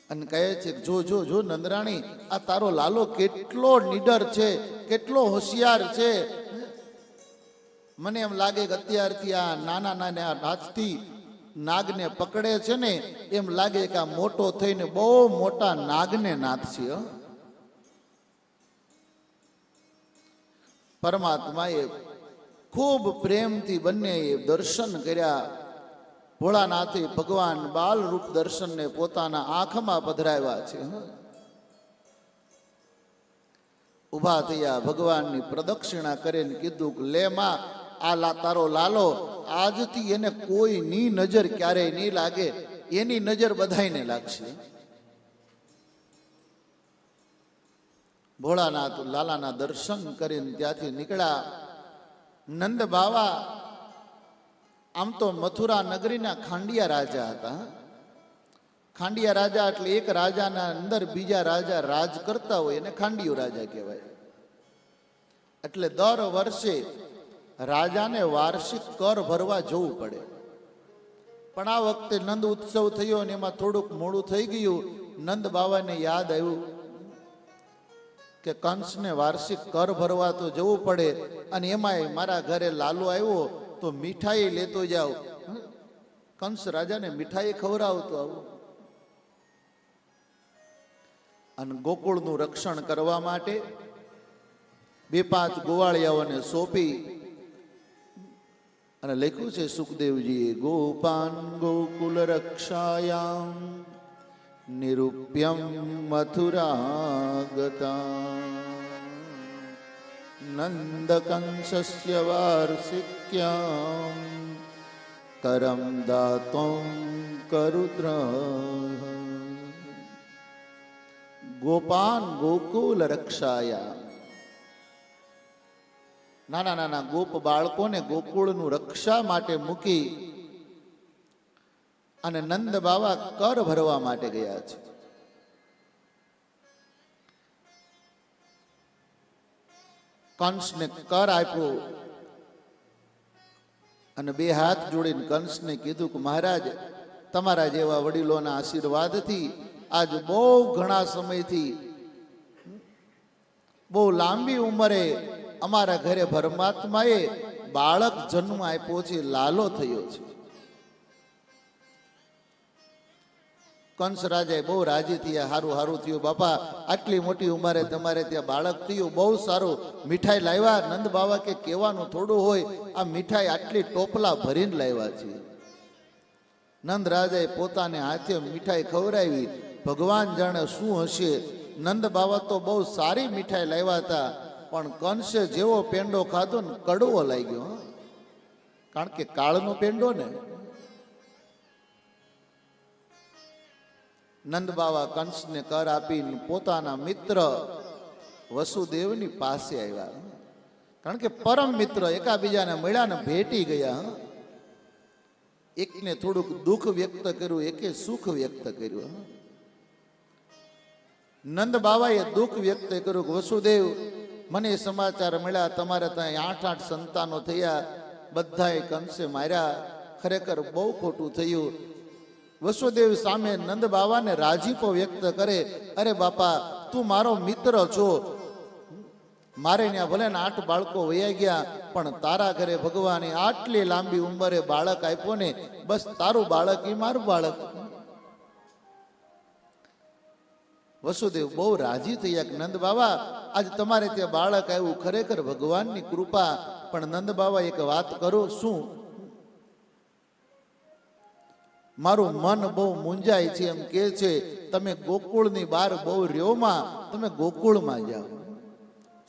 અને કહે છે, જો જો જો નંદરાણી, આ તારો લાલો કેટલો નીડર છે, કેટલો હોશિયાર છે. મને એમ લાગે કે અત્યારથી આ નાના નાના હાથથી નાગને પકડે છે ને, એમ લાગે કે આ મોટો થઈને બહુ મોટા નાગને નાથશે. પરમાત્માએ ખૂબ પ્રેમથી બંને દર્શન કર્યા. ભોળાનાથે ભગવાન બાલ રૂપ દર્શનને પોતાના આંખમાં પધરાવ્યા છે. ઉભા થયા, ભગવાનની પ્રદક્ષિણા કરીને કીધું કે લે માં, આ તારો લાલો, આજથી એને કોઈની નજર ક્યારેય નહીં લાગે, એની નજર બધાયને લાગશે. ભોળાનાથ લાલાના દર્શન કરીને ત્યાંથી નીકળ્યા. નંદ બાવા આમ તો મથુરા નગરીના ખાંડિયા રાજા હતા. ખાંડિયા રાજા એટલે એક રાજાના અંદર બીજા રાજા રાજ કરતા હોય એને ખાંડિયો રાજા કહેવાય. એટલે દર વર્ષે રાજાને વાર્ષિક કર ભરવા જવું પડે. પણ આ વખતે નંદ ઉત્સવ થયો અને એમાં થોડુંક મોડું થઈ ગયું. નંદ બાવાને યાદ આવ્યું કે કંસને વાર્ષિક કર ભરવા તો જવું પડે, અને એમાંય મારા ઘરે લાલો આવ્યો તો મીઠાઈ લેતો જાવ. કંસ રાજાને મીઠાઈ ખવડાવતો આવું. અને ગોકુળનું રક્ષણ કરવા માટે 2-5 ગોવાળિયાઓને સોંપી અને લખ્યું છે સુખદેવજીએ, ગોપાન ગોકુલ રક્ષાયામ નિરૂપ્યમ મથુરાગતા નંદકંસસ્ય વાર્ષિક્યામ કરમ દાતોમ કરુદ્ર. ગોપાન ગોકુલ રક્ષાયા, નાના નાના ગોપ બાળકોને ગોકુળનું રક્ષા માટે મૂકી અને નંદ બાવા કર ભરવા માટે ગયા છે. કંસને કર આપ્યો અને 2 હાથ જોડીને કંસને કીધું કે મહારાજ, તમારા જેવા વડીલોના આશીર્વાદથી આજ બહુ ઘણા સમયથી બહુ લાંબી ઉંમરે અમારા ઘરે પરમાત્માએ બાળક જન્મ આપ્યો છે, લાલો થયો છે. કંસ રાજાએ બહુ રાજી થયા, હારું હારું થયું બાપા, આટલી મોટી ઉંમરે તમારે ત્યાં બાળક થયું, બહુ સારું. મીઠાઈ લાવ્યા? નંદ બાવા કે કહેવાનું થોડું હોય, આ મીઠાઈ આટલી ટોપલા ભરીને લાવ્યા છે. નંદ રાજાએ પોતાને હાથે મીઠાઈ ખવડાવી. ભગવાન જાણે શું હશે, નંદ બાવા તો બહુ સારી મીઠાઈ લાવ્યા હતા, પણ કંસે જેવો પેંડો ખાધો ને કડવો લાગ્યો. કારણ કે કાળનો પેંડો ને. નંદ બાવા કંસને કર આપીને પોતાના મિત્ર વસુદેવની પાસે આવ્યા. કારણ કે પરમ મિત્ર એકાબીજાને મળ્યા ને ભેટી ગયા. એકને થોડુંક દુઃખ વ્યક્ત કર્યું, એકે સુખ વ્યક્ત કર્યું. નંદ બાવાએ દુઃખ વ્યક્ત કર્યું કે વસુદેવ, મને સમાચાર મળ્યા તમારે ત્યાં 8 સંતાનો થયા, બધાએ કંસે માર્યા, ખરેખર બહુ ખોટું થયું. વસુદેવ સામે નંદ બાવાને રાજીપો વ્યક્ત કરે, અરે બાપા, તું મારો મિત્ર છો, મારે ત્યાં ભલે ને 8 બાળકો વયા ગયા, પણ તારા ઘરે ભગવાને આટલી લાંબી ઉંમરે બાળક આપ્યો ને, બસ તારું બાળક એ મારું બાળક. વસુદેવ બહુ રાજી થયા કે નંદ બાવા, આજ તમારે ત્યાં બાળક આવ્યું, ખરેખર ભગવાનની કૃપા. પણ નંદ બાવા એક વાત કરો, શું? મારું મન બહુ મૂંઝાય છે, એમ કે છે તમે ગોકુળની બહાર બહુ રહ્યોમાં, તમે ગોકુળમાં જાઓ.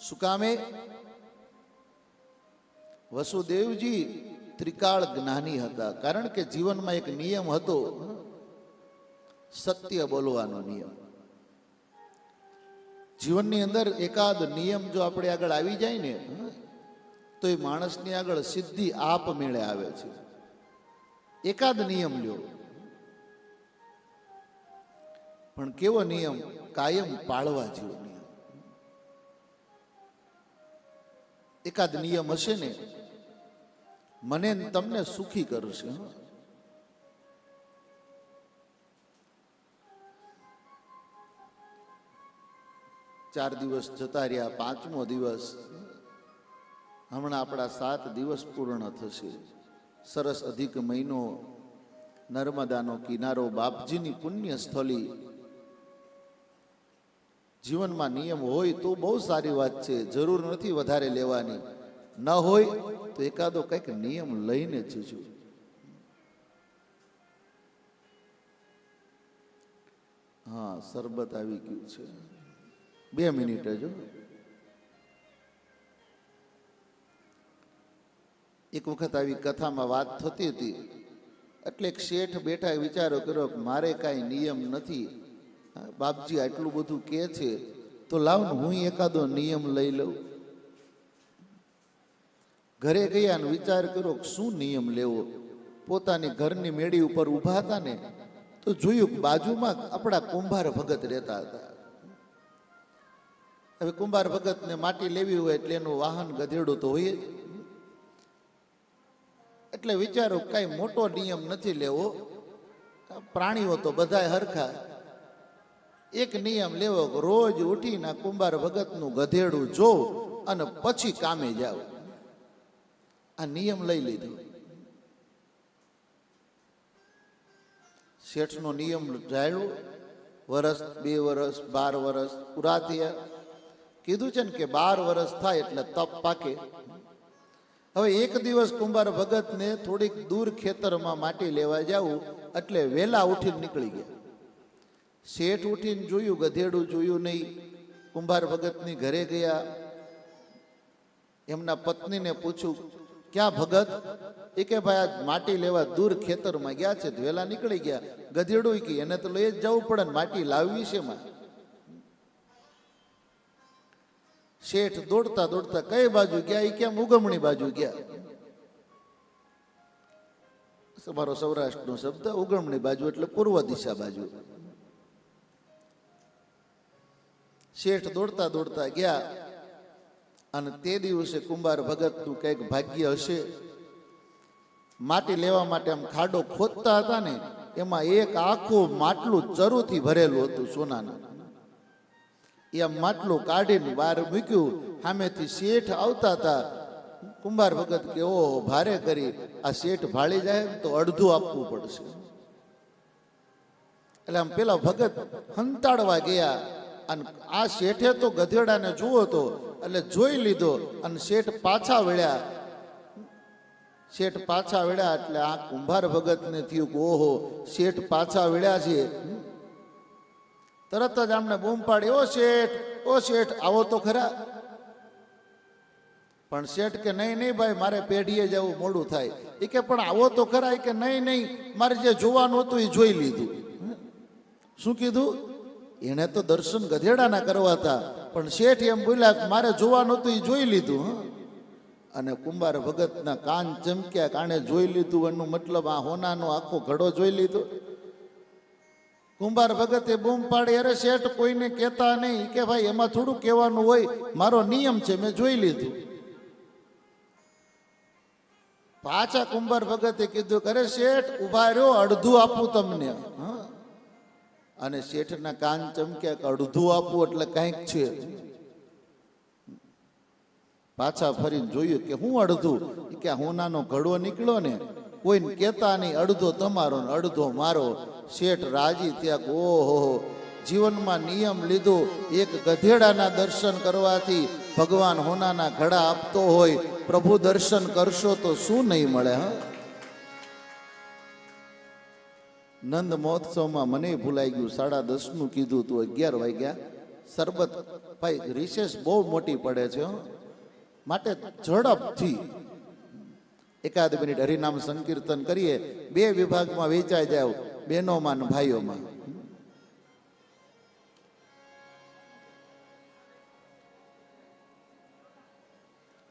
શું કામે? વસુદેવજી ત્રિકાળ જ્ઞાની હતા, કારણ કે જીવનમાં એક નિયમ હતો, સત્ય બોલવાનો નિયમ. જીવનની અંદર એકાદ નિયમ જો આપણે આગળ આવી જાય ને તો એ માણસની આગળ સિદ્ધિ આપમેળે આવે છે. એકાદ નિયમ લ્યો, પણ કેવો નિયમ? કાયમ પાળવા જેવો નિયમ. એકાદ નિયમ હશે ને મને ને તમને સુખી કરશે. 4 દિવસ જતા રહ્યા, 5મો દિવસ, હમણાં આપણા 7 દિવસ પૂર્ણ થશે. સરસ અધિક મહિનો, નર્મદાનો કિનારો, બાપજીની પુણ્ય સ્થળી. જીવનમાં નિયમ હોય તો બહુ સારી વાત છે, જરૂર નથી વધારે લેવાની. ન હોય તો એકાદો કંઈક નિયમ લઈને જજો. હા, શરબત આવી ગયું છે, 2 મિનિટ જો. એક વખત આવી કથામાં વાત થતી હતી, એટલે એક શેઠ બેઠા વિચારો કર્યો કે મારે કાંઈ નિયમ નથી, બાપજી આટલું બધું કહે છે તો લાવ ને હું એકાદો નિયમ લઈ લઉં. ઘરે ગયા ને વિચાર કર્યો શું નિયમ લેવો. પોતાની ઘરની મેળી ઉપર ઊભા હતા ને તો જોયું કે બાજુમાં આપણા કુંભાર ભગત રહેતા હતા. હવે કુંભાર ભગતને માટી લેવી હોય એટલે એનું વાહન ગધેડું તો હોય જ. એટલે વિચારો કઈ મોટો નિયમ નથી લેવો, પ્રાણીઓ તો બધા હરખા. એક નિયમ લેવો, રોજ ઉઠીને કુંભાર ભગતનું ગધેડું જોવ અને પછી કામે જાવ. આ નિયમ લઈ લીધો. શેઠનો નિયમ જાળ્યો. વર્ષ, 2 વર્ષ, 12 વર્ષ પૂરા થયા. કીધું છે ને કે 12 વર્ષ થાય એટલે તપ પાકે. હવે એક દિવસ કુંભાર ભગતને થોડીક દૂર ખેતરમાં માટી લેવા જવું એટલે વહેલા ઉઠીને નીકળી ગયા. શેઠ ઉઠીને જોયું, ગધેડું જોયું નહીં. કુંભાર ભગતની ઘરે ગયા. એમના પત્નીને પૂછ્યું, ક્યાં ભગત? એ કે ભાઈ આજ માટી લેવા દૂર ખેતરમાં ગયા છે, વહેલા નીકળી ગયા. ગધેડું કે એને તો લઈ જ જવું પડે ને, માટી લાવવી છે માં. શેઠ દોડતા દોડતા કઈ બાજુ ગયા? એ કેમ ઉગમણી બાજુ ગયા. તમારો સૌરાષ્ટ્રનો શબ્દ ઉગમણી બાજુ એટલે પૂર્વ દિશા બાજુ. શેઠ દોડતા દોડતા ગયા અને તે દિવસે કુંભાર ભગતનું કંઈક ભાગ્ય હશે. માટી લેવા માટે આમ ખાડો ખોદતા હતા ને, એમાં એક આખું માટલું ચરુથી ભરેલું હતું સોનાનું. એ આમ માટલું કાઢીને બહાર મૂક્યું. સામેથી શેઠ આવતા હતા. કુંભાર ભગત કે ઓહો, ભારે કરી, આ શેઠ ભાળી જાય તો અડધું આપવું પડશે. એટલે આમ પેલા ભગત હંતાડવા ગયા અને આ શેઠે તો ગધેડાને જુઓ તો એટલે જોઈ લીધો અને શેઠ પાછા વળ્યા. શેઠ પાછા વળ્યા એટલે આ કુંભાર ભગતને થયું કે ઓહો, શેઠ પાછા વળ્યા છે. તરત જ આમને બૂમ પાડી, ઓ શેઠ, ઓ શેઠ, આવો તો ખરા. પણ શેઠ કે નહીં નહીં ભાઈ, મારે પેઢીએ જવું મોડું થાય. એ કે પણ આવો તો ખરા. કે નહીં નહીં, મારે જે જોવાનું હતું એ જોઈ લીધું. શું કીધું? એને તો દર્શન ગધેડાના કરવા હતા, પણ શેઠ એમ બોલ્યા કે મારે જોવાનું હતું એ જોઈ લીધું. અને કુંભાર ભગતના કાન ચમક્યા, કાણે જોઈ લીધું એનું મતલબ આ હોનાનો આખો ઘડો જોઈ લીધો. કુંભાર ભગતે બૂમ પાડી, અરે શેઠ કોઈને કહેતા નહીં. કે ભાઈ એમાં થોડું કહેવાનું હોય, મારો નિયમ છે, મેં જોઈ લીધું. પાછા કુંભાર ભગતે કીધું કે અરે શેઠ ઉભા રહ્યો, અડધું આપું તમને. અને શેઠના કાન ચમક્યા કે અડધું આપવું એટલે કંઈક છે. પાછા ફરીને જોયું કે હું અડધું? કે હોનાનો ઘડો નીકળ્યો ને, કોઈને કહેતા નહીં, અડધો તમારો ને અડધો મારો. શેઠ રાજી થયા. ઓહો, જીવનમાં નિયમ લીધો. એક ગધેડાના દર્શન કરવાથી ભગવાન હોનાના ઘડા આપતો હોય, પ્રભુ દર્શન કરશો તો શું નહીં મળે. નંદ મહોત્સવમાં મને ભૂલાઈ ગયું, 10:30 કીધું તું, 11 વાગ્યા. શરબત ભાઈ રિસેસ બહુ મોટી પડે છે હો. માટે ઝડપથી એકાદ મિનિટ હરિનામ સંકીર્તન કરીએ, 2 વિભાગમાં વેચાઈ જાવ, બહેનોમાં ને ભાઈઓમાં.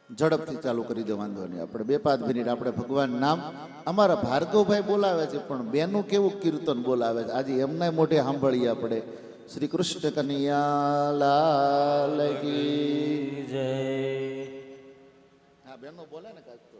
ઝડપથી ચાલુ કરી દો, વાંધો નહીં. આપણે 2-5 મિનિટ આપણે ભગવાન નામ. અમારા ભાર્ગવભાઈ બોલાવે છે, પણ બેનું કેવું કીર્તન બોલાવે છે આજે એમના મોઢે સાંભળીએ આપણે. શ્રી કૃષ્ણ કનૈયા લાલ કી જય. હા, બેનો બોલે ને કાંઈક તો.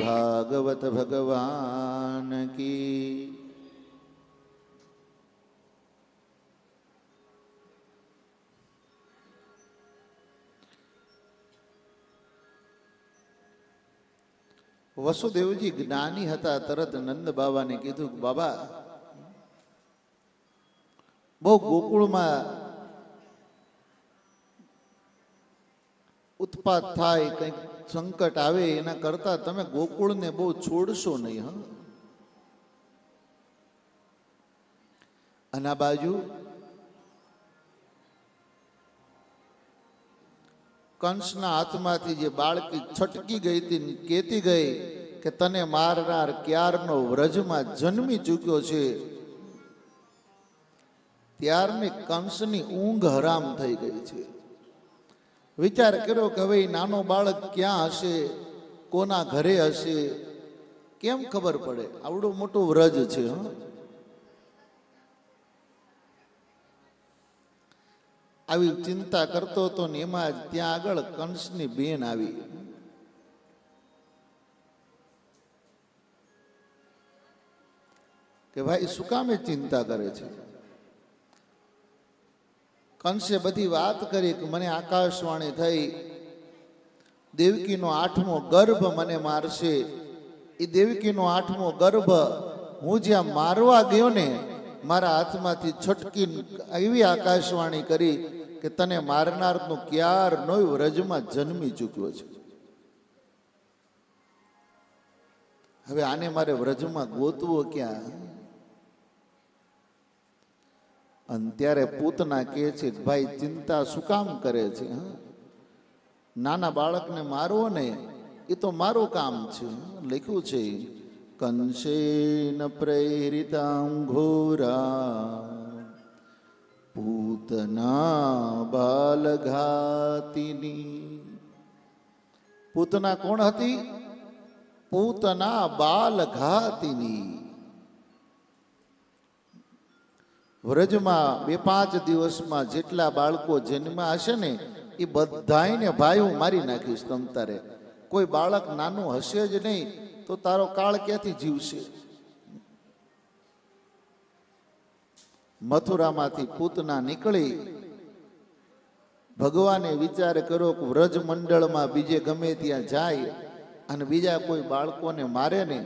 ભાગવત ભગવાન કી. વસુદેવજી જ્ઞાની હતા, તરત નંદ બાબાને કીધું કે બાબા બહુ ગોકુળમાં ઉત્પાત થાય, કંઈક સંકટ આવે, એના કરતા તમે ગોકુળને બહુ છોડશો નહીં. હા, અને આ બાજુ કંસના હાથમાંથી જે બાળકી છટકી ગઈ હતી, કહેતી ગઈ કે તને મારનાર ક્યારનો વ્રજમાં જન્મી ચૂક્યો છે, ત્યારની કંસની ઊંઘ હરામ થઈ ગઈ છે. વિચાર કર્યો કે હવે નાનો બાળક ક્યાં હશે, કોના ઘરે હશે, કેમ ખબર પડે? આવડું મોટું વ્રજ છે. આવી ચિંતા કરતો હતો ને એમાં જ ત્યાં આગળ કંસની બેન આવી. કે ભાઈ શું કામે ચિંતા કરે છે? કંસે બધી વાત કરી કે મને આકાશવાણી થઈ, દેવકીનો 8મો ગર્ભ મને મારશે. એ દેવકીનો 8મો ગર્ભ હું જ્યાં મારવા ગયો ને, મારા હાથમાંથી છટકી એવી આકાશવાણી કરી કે તને મારનારનો ક્યારનો વ્રજમાં જન્મી ચૂક્યો છે. હવે આને મારે વ્રજમાં ગોતવો ક્યાં? અને ત્યારે પૂતના કહે છે કે ભાઈ ચિંતા શું કામ કરે છે? નાના બાળકને મારવો ને એ તો મારું કામ છે. લખ્યું છે કંસેન પ્રેરિતાં ઘોરા પૂતના બાલઘાતિની. પૂતના કોણ હતી? પૂતના બાલઘાતિની. વ્રજમાં 2-5 દિવસમાં જેટલા બાળકો જન્મ્યા હશે ને એ બધાને ભાઈ હું મારી નાખીશ. તમ તારે કોઈ બાળક નાનું હશે જ નહીં. તો તારો કાળ ક્યાંથી જીવશે? મથુરામાંથી પૂતના નીકળી ભગવાને વિચાર કર્યો કે વ્રજ મંડળમાં બીજે ગમે ત્યાં જાય અને બીજા કોઈ બાળકોને મારે ને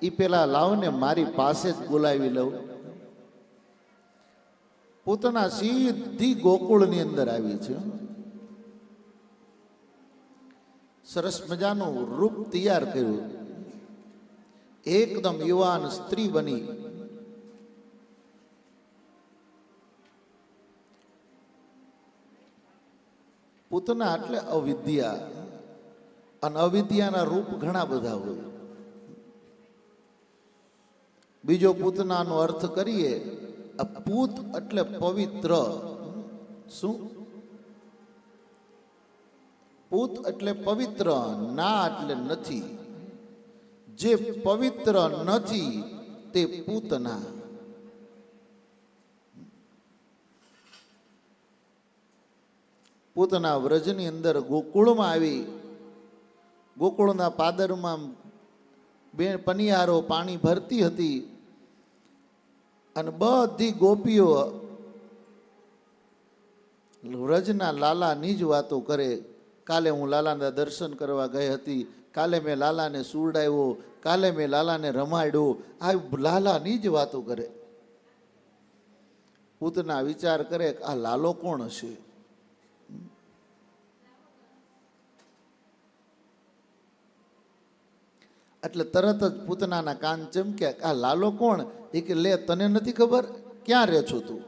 એ પેલા લાવને મારી પાસે જ બોલાવી લઉં. પૂતના સીધી ગોકુળની અંદર આવી છે. સરસ મજાનું રૂપ તૈયાર કર્યું, એકદમ યુવાન સ્ત્રી બની. પૂતના એટલે અવિદ્યા, અને અવિદ્યાના રૂપ ઘણા બધા હોય. બીજો પૂતનાનો અર્થ કરીએ, આ પૂત એટલે પવિત્ર. શું? પૂત એટલે પવિત્ર, ના એટલે નથી. જે પવિત્ર નથી તે પૂતના. પૂતના વ્રજની અંદર ગોકુળમાં આવી. ગોકુળના પાદરમાં બે પનિયારો પાણી ભરતી હતી અને બધી ગોપીઓ વ્રજના લાલાની જ વાતો કરે. કાલે હું લાલાના દર્શન કરવા ગઈ હતી, કાલે મેં લાલાને સુવડાવ્યો, કાલે મેં લાલાને રમાડ્યો. આ લાલાની જ વાતો કરે. પૂતના વિચાર કરે કે આ લાલો કોણ હશે? એટલે તરત જ પૂતનાના કાન ચમક્યા. આ લાલો કોણ? એ કે લે, તને નથી ખબર? ક્યાં રહે છો તું?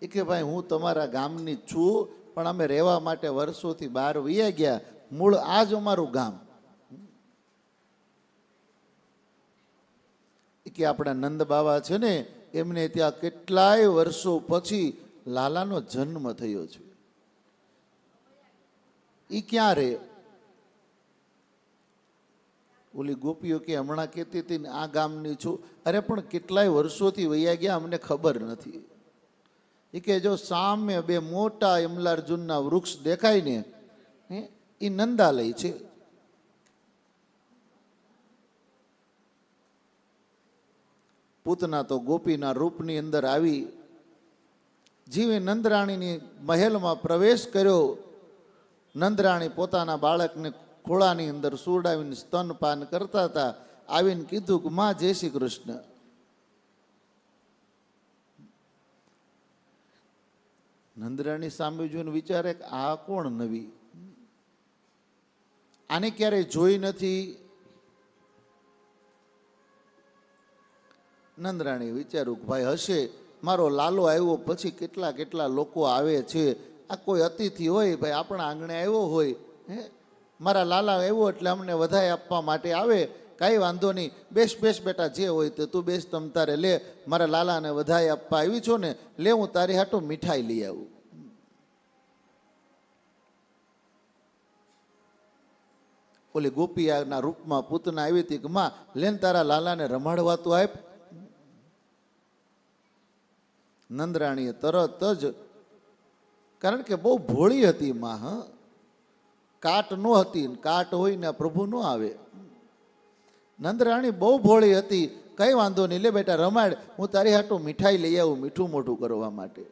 એ કે ભાઈ હું તમારા ગામની છું, પણ અમે રહેવા માટે વર્ષોથી બહાર વયા ગયા. મૂળ આ જ અમારું ગામ. એ કે આપણા નંદ બાવા છે ને, એમને ત્યાં કેટલાય વર્ષો પછી લાલાનો જન્મ થયો છે. એ ક્યાં રહે? ઓલી ગોપીઓ કે હમણાં કહેતી હતી ને આ ગામની છું. અરે પણ કેટલાય વર્ષોથી વયા ગયા, અમને ખબર નથી. એ કે જો સામે બે મોટા યમલાર્જુનના વૃક્ષ દેખાય ને, એ નંદાલય છે. પૂતના તો ગોપીના રૂપની અંદર આવી. જીવે નંદરાણીની મહેલમાં પ્રવેશ કર્યો. નંદરાણી પોતાના બાળકને ખોળાની અંદર સુવડાવીને સ્તનપાન કરતા હતા. આવીને કીધું કે માં જય શ્રી કૃષ્ણ. નંદરાણી સામે જોઈને વિચારે કે આ કોણ નવી? આને ક્યારેય જોઈ નથી. નંદરાણી વિચાર્યું કે ભાઈ હશે, મારો લાલો આવ્યો પછી કેટલા કેટલા લોકો આવે છે. આ કોઈ અતિથિ હોય ભાઈ, આપણા આંગણે આવ્યો હોય, મારા લાલા આવ્યો એટલે અમને વધાઈ આપવા માટે આવે. કાંઈ વાંધો નહીં, બેસ બેસ બેટા, જે હોય તે તું બેસ, તમ તારે લે. મારા લાલાને વધાઈ આપવા આવી છો ને, લે હું તારી હાટો મીઠાઈ લઈ આવું. ઓલી ગોપિયાના રૂપમાં પૂતના આવી હતી કે માં લેન તારા લાલાને રમાડવા તું આપ. નંદરાણીએ તરત જ, કારણ કે બહુ ભોળી હતી માં, કાટ ન હતી, કાટ હોય ને પ્રભુ ન આવે. નંદરાણી બહુ ભોળી હતી. કઈ વાંધો નહીં, લે બેટા રમાડ, હું તારી હાટું મીઠાઈ લઈ આવું મીઠું મોઢું કરવા માટે.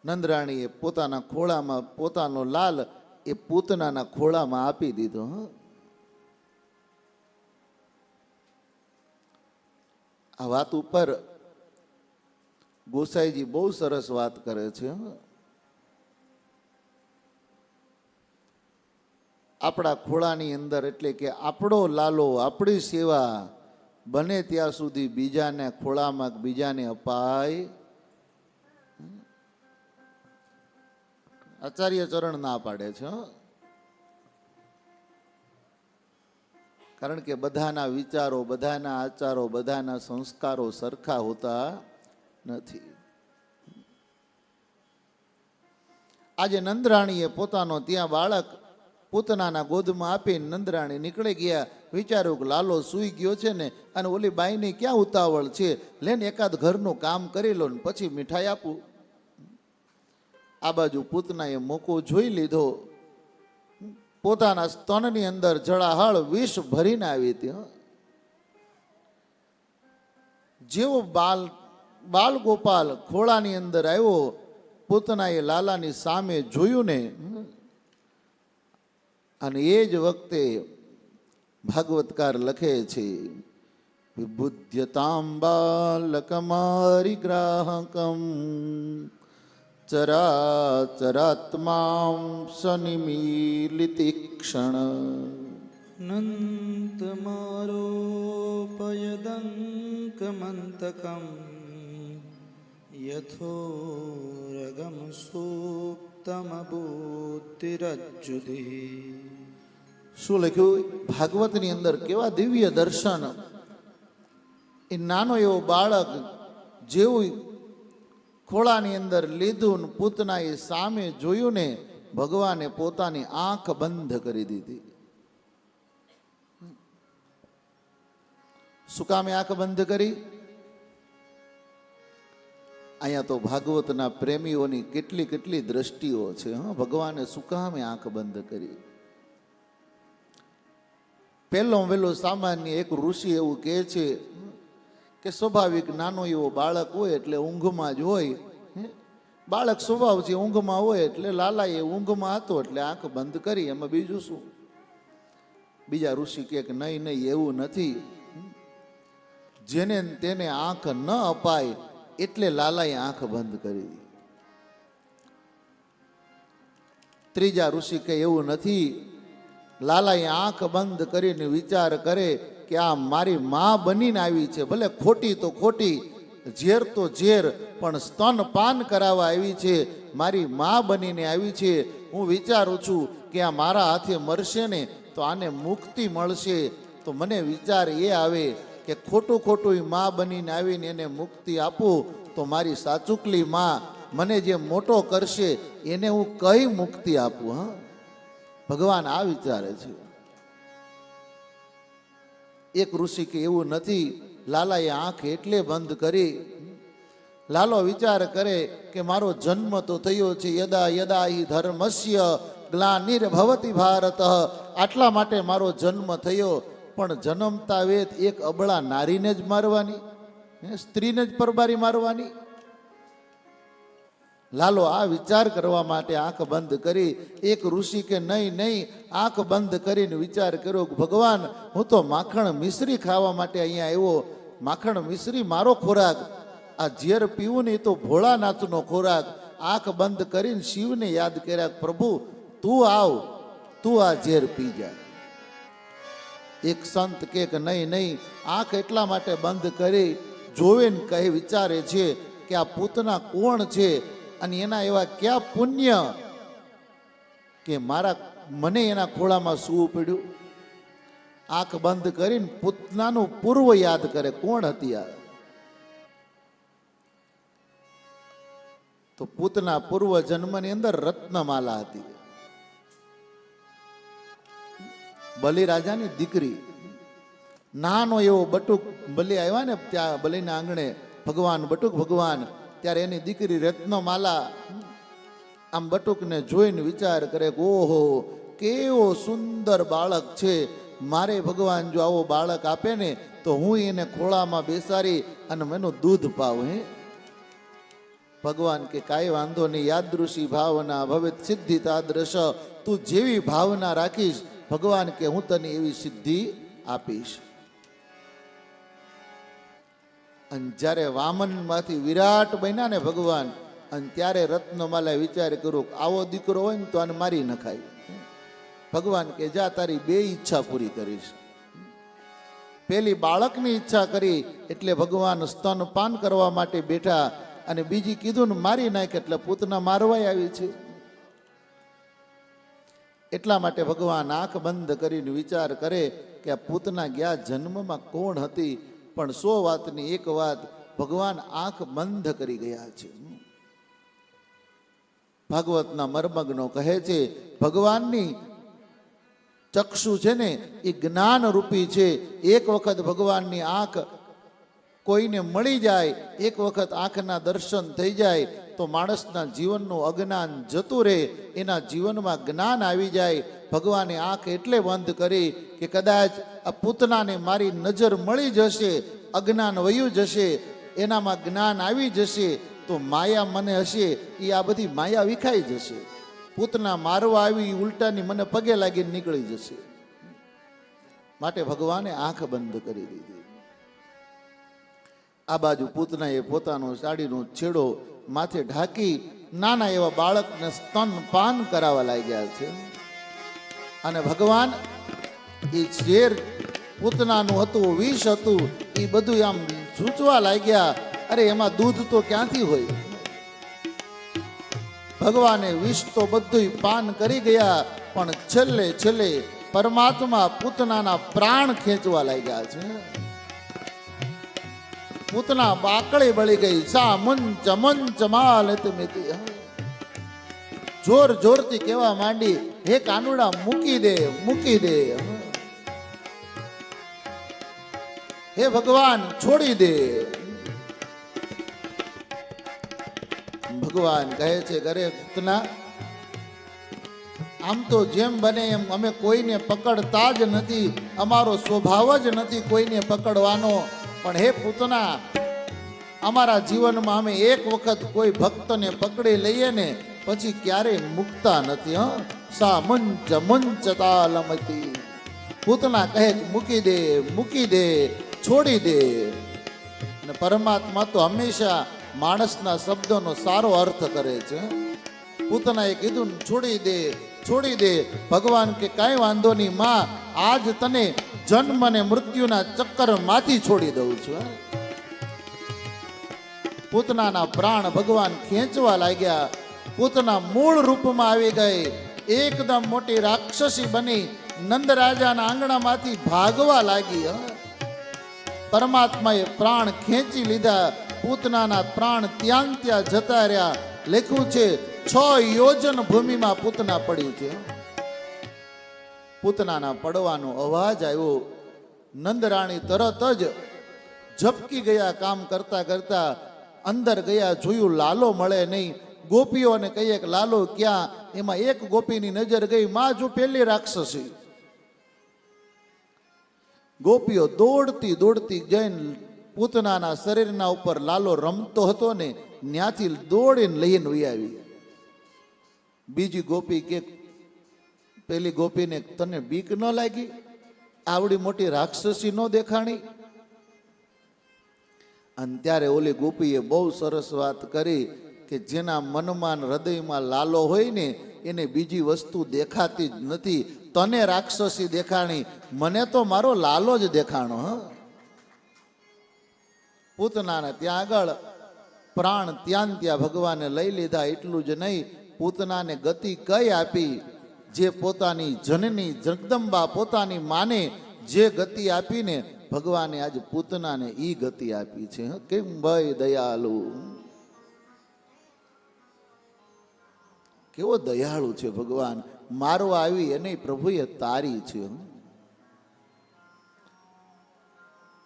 નંદરાણીએ પોતાના ખોળામાં પોતાનો લાલ એ પૂતનાના ખોળામાં આપી દીધો. આ વાત ઉપર ગોસાઈજી બહુ સરસ વાત કરે છે. આપણા ખોળાની અંદર, એટલે કે આપણો લાલો, આપણી સેવા બને ત્યાં સુધી બીજાને ખોળામાં બીજાને અપાય. આચાર્ય ચરણ ના પાડે છે. કારણ કે બધાના વિચારો, બધાના આચારો, બધાના સંસ્કારો સરખા હોતા નથી. આજે નંદરાણીએ પોતાનો ત્યાં બાળક પૂતનાના ગોદમાં આપીને નંદરાણી નીકળી ગયા. વિચાર્યું કે લાલો સૂઈ ગયો છે ને, અને ઓલી બાઈની ક્યાં ઉતાવળ છે, લેને એકાદ ઘરનું કામ કરી લો ને પછી મીઠાઈ આપું. આ બાજુ પૂતનાએ મોકો જોઈ લીધો. પોતાના સ્તનની અંદર જળાહળ વિષ ભરીને આવી હતી. જેવો બાલ ગોપાલ ખોળાની અંદર આવ્યો, પોતાના લાલાની સામે જોયું ને, અને એ જ વખતે ભાગવતકાર લખે છે, વિબુધ્યતામ બાલકમારી ગ્રાહકમ ચરાચરાત્મામ સનિમીલિતિ ક્ષણ. નંતમારોપયદંકમંતકમ યથોરગમ સુપ્તમબુદ્ધિરજ્જુધિ. શું લખ્યું ભાગવતની અંદર? કેવા દિવ્ય દર્શન! એ નાનો એવો બાળક જેવું ખોળાની અંદર લીધું, પૂતના એ સામે જોયું ને, ભગવાને પોતાની આંખ બંધ કરી દીધી. શું કામે આંખ બંધ કરી? અહીંયા તો ભાગવતના પ્રેમીઓની કેટલી કેટલી દ્રષ્ટિઓ છે. ભગવાને શું કામે આંખ બંધ કરી? પહેલો સામાન્ય એક ઋષિ એવું કહે છે કે સ્વાભાવિક નાનો એવો બાળક હોય એટલે ઊંઘમાં જ હોય. બાળક સ્વભાવ છે ઊંઘમાં હોય, એટલે લાલા એ ઊંઘમાં હતો એટલે આંખ બંધ કરી. એમાં બીજું શું? બીજા ઋષિ કહે કે નહીં નહીં, એવું નથી. જેને તેને આંખ ન અપાય એટલે લાલાએ આંખ બંધ કરી. ત્રીજા ઋષિ કહે એવું નથી. લાલાએ આંખ બંધ કરીને વિચાર કરે કે આ મારી મા બનીને આવી છે, ભલે ખોટી તો ખોટી, ઝેર તો ઝેર, પણ સ્તનપાન કરાવવા આવી છે, મારી મા બનીને આવી છે. હું વિચારું છું કે આ મારા હાથે મરશે ને તો આને મુક્તિ મળશે. તો મને વિચાર એ આવે કે ખોટું ખોટું મા બનીને આવીને એને મુક્તિ આપું તો મારી સાચુકલી મા મને જે મોટો કરશે એને હું કઈ મુક્તિ આપું? ભગવાન આ વિચારે છે. એક ઋષિ કે એવું નથી. લાલાએ આંખ એટલે બંધ કરી. લાલો વિચાર કરે કે મારો જન્મ તો થયો છે, યદા યદા હિ ધર્મસ્ય ગ્લાનિર્ભવતિ ભારત, આટલા માટે મારો જન્મ થયો. પણ જન્મતા વેત એક અબળા નારીને જ મારવાની, સ્ત્રીને જ પરબારી મારવાની? લાલો આ વિચાર કરવા માટે આંખ બંધ કરી. એક ઋષિ કે નહીં નહીં, આંખ બંધ કરીને વિચાર કર્યો, ભગવાન હું તો માખણ મિશ્રી ખાવા માટે અહીંયા આવ્યો. માખણ મિશ્રી મારો ખોરાક, આ ઝેર પીવું ને તો ભોળાનાથનો ખોરાક. આંખ બંધ કરીને શિવને યાદ કર્યા, પ્રભુ તું આવ, તું આ ઝેર પી જા. એક સંત કે નહીં નહીં, આંખ એટલા માટે બંધ કરી, જોવે ને કહે વિચારે છે કે આ પૂતના કોણ છે અને એના એવા ક્યાં પુણ્ય કે મને એના ખોળામાં સૂવું પડ્યું. આંખ બંધ કરીને પૂતનાનું પૂર્વ યાદ કરે, કોણ હતી આ? તો પૂતના પૂર્વ જન્મની અંદર રત્નમાલા હતી, બલિરાજાની દીકરી. નાનો એવો બટુક બલિ આવ્યા ને ત્યાં બલિના આંગણે, ભગવાન બટુક ભગવાન, ત્યારે એની દીકરી રત્નમાલા આમ બટુકને જોઈને વિચાર કરે કે ઓહો કેવો સુંદર બાળક છે, મારે ભગવાન જો આવો બાળક આપે ને તો હું એને ખોળામાં બેસાડી અને એનું દૂધ પાવું. ભગવાન કે કાંઈ વાંધો નહીં, યાદૃશી ભાવના ભવે સિદ્ધિ તાદ્રશ, તું જેવી ભાવના રાખીશ ભગવાન કે હું તને એવી સિદ્ધિ આપીશ. અને જ્યારે વામનમાંથી વિરાટ બન્યા ને ભગવાન, અને ત્યારે રત્નમાલા વિચાર કર્યો આવો દીકરો હોય ને તો આને મારી નખાય. ભગવાન કે જા તારી બે ઈચ્છા પૂરી કરીશ. પેલી બાળકની ઈચ્છા કરી એટલે ભગવાન સ્તનપાન કરવા માટે બેઠા, અને બીજી કીધું ને મારી નાખ એટલે પૂતના મારવાય આવી છે. એટલા માટે ભગવાન આંખ બંધ કરીને વિચાર કરે કે આ પૂતના ગયા જન્મમાં કોણ હતી. પણ 100 વાતની એક વાત, ભગવાન આંખ બંધ કરી ગયા છે. ભાગવતના મર્મગ્નો કહે છે ભગવાનની ચક્ષુ છે ને એ જ્ઞાન રૂપી છે. એક વખત ભગવાનની આંખ કોઈને મળી જાય, એક વખત આંખના દર્શન થઈ જાય તો માણસના જીવનનું અજ્ઞાન જતું રહે, એના જીવનમાં જ્ઞાન આવી જાય. ભગવાને આંખ એટલે બંધ કરી કે કદાચ આ પૂતનાને મારી નજર મળી જશે, અજ્ઞાન વયું જશે, એનામાં જ્ઞાન આવી જશે તો માયા મને હશે એ આ બધી માયા વિખાઈ જશે. પૂતના મારવા આવી ઉલટાની મને પગે લાગીને નીકળી જશે. માટે ભગવાને આંખ બંધ કરી દીધી. આ બાજુ પૂતનાએ પોતાનો સાડીનો છેડો માથે ઢાંકી નાના એવા બાળકને સ્તનપાન કરાવવા લાગ્યા છે. અને ભગવાન એ ઝેર પૂતનાનું હતું, વિષ હતું, એ બધું આમ સૂચવા લાગ્યા. અરે એમાં દૂધ તો ક્યાંથી હોય? ભગવાને વિષ તો બધું પાન કરી ગયા, પણ છેલ્લે છેલ્લે પરમાત્મા પૂતનાના પ્રાણ ખેંચવા લાગ્યા છે. પૂતના બાકળી બળી ગઈ. સા મંચ મંચ માલત મિતિ. જોર જોરથી કહેવા માંડી, હે કાનુડા મૂકી દે, મૂકી દે, હે ભગવાન છોડી દે. ભગવાન કહે છે, અરે પૂતના, આમ તો જેમ બને એમ અમે કોઈને પકડતા જ નથી, અમારો સ્વભાવ જ નથી કોઈને પકડવાનો. પણ હે પૂતના, અમારા જીવનમાં અમે એક વખત કોઈ ભક્તને પકડી લઈએ ને પછી ક્યારેય મુકતા નથી. સા મંચ મંચ તાલમતી. પૂતના કહે મૂકી દે, મૂકી દે, છોડી દે. અને પરમાત્મા તો હંમેશા માણસના શબ્દોનો સારો અર્થ કરે છે. પૂતનાએ કીધું છોડી દે, છોડી દે. ભગવાન કે કાંઈ વાંધો નહીં માં, આજ તને જન્મ અને મૃત્યુના ચક્કરમાંથી છોડી દઉં છું. પૂતનાના પ્રાણ ભગવાન ખેંચવા લાગ્યા. પૂતના મૂળ રૂપમાં આવી ગઈ, એકદમ મોટી રાક્ષસી બની નંદરાજાના આંગણામાંથી ભાગવા લાગી. પરમાત્માએ પ્રાણ ખેંચી લીધા. પૂતનાના પ્રાણ ત્યાં ત્યાં જતા રહ્યા. લખ્યું છે 6 યોજન ભૂમિમાં પૂતના પડી છે. પૂતનાના પડવાનો અવાજ આવ્યો. નંદરાણી તરત જ ઝપકી ગયા. કામ કરતા કરતા અંદર ગયા, જોયું લાલો મળે નહીં. ગોપીઓને કહીએ કે લાલો ક્યાં? એમાં એક ગોપીની નજર ગઈ, માં જો પેલી રાક્ષસી. ગોપીઓ દોડતી દોડતી જઈને પૂતનાના શરીરના ઉપર લાલો રમતો હતો ને ત્યાંથી દોડીને લઈને વહી આવી. બીજી ગોપી કે પેલી ગોપીને તને બીક ન લાગી? આવડી મોટી રાક્ષસી ન દેખાણી? અને ત્યારે ઓલી ગોપીએ બહુ સરસ વાત કરી કે જેના મનમાં હૃદયમાં લાલો હોય ને એને બીજી વસ્તુ દેખાતી જ નથી. તને રાક્ષસી દેખાણી, મને તો મારો લાલો જ દેખાણો. પૂતનાને ત્યાં આગળ પ્રાણ ત્યાં ત્યાં ભગવાને લઈ લીધા. એટલું જ નહીં, પૂતનાને ગતિ કઈ આપી? જે પોતાની જનની જગદંબા પોતાની માને જે ગતિ આપીને ભગવાને આજ પૂતનાને ઈ ગતિ આપી છે. કેમ ભાઈ દયાળુ, કેવો દયાળુ છે ભગવાન. મારવા આવી એને પ્રભુએ તારી છે.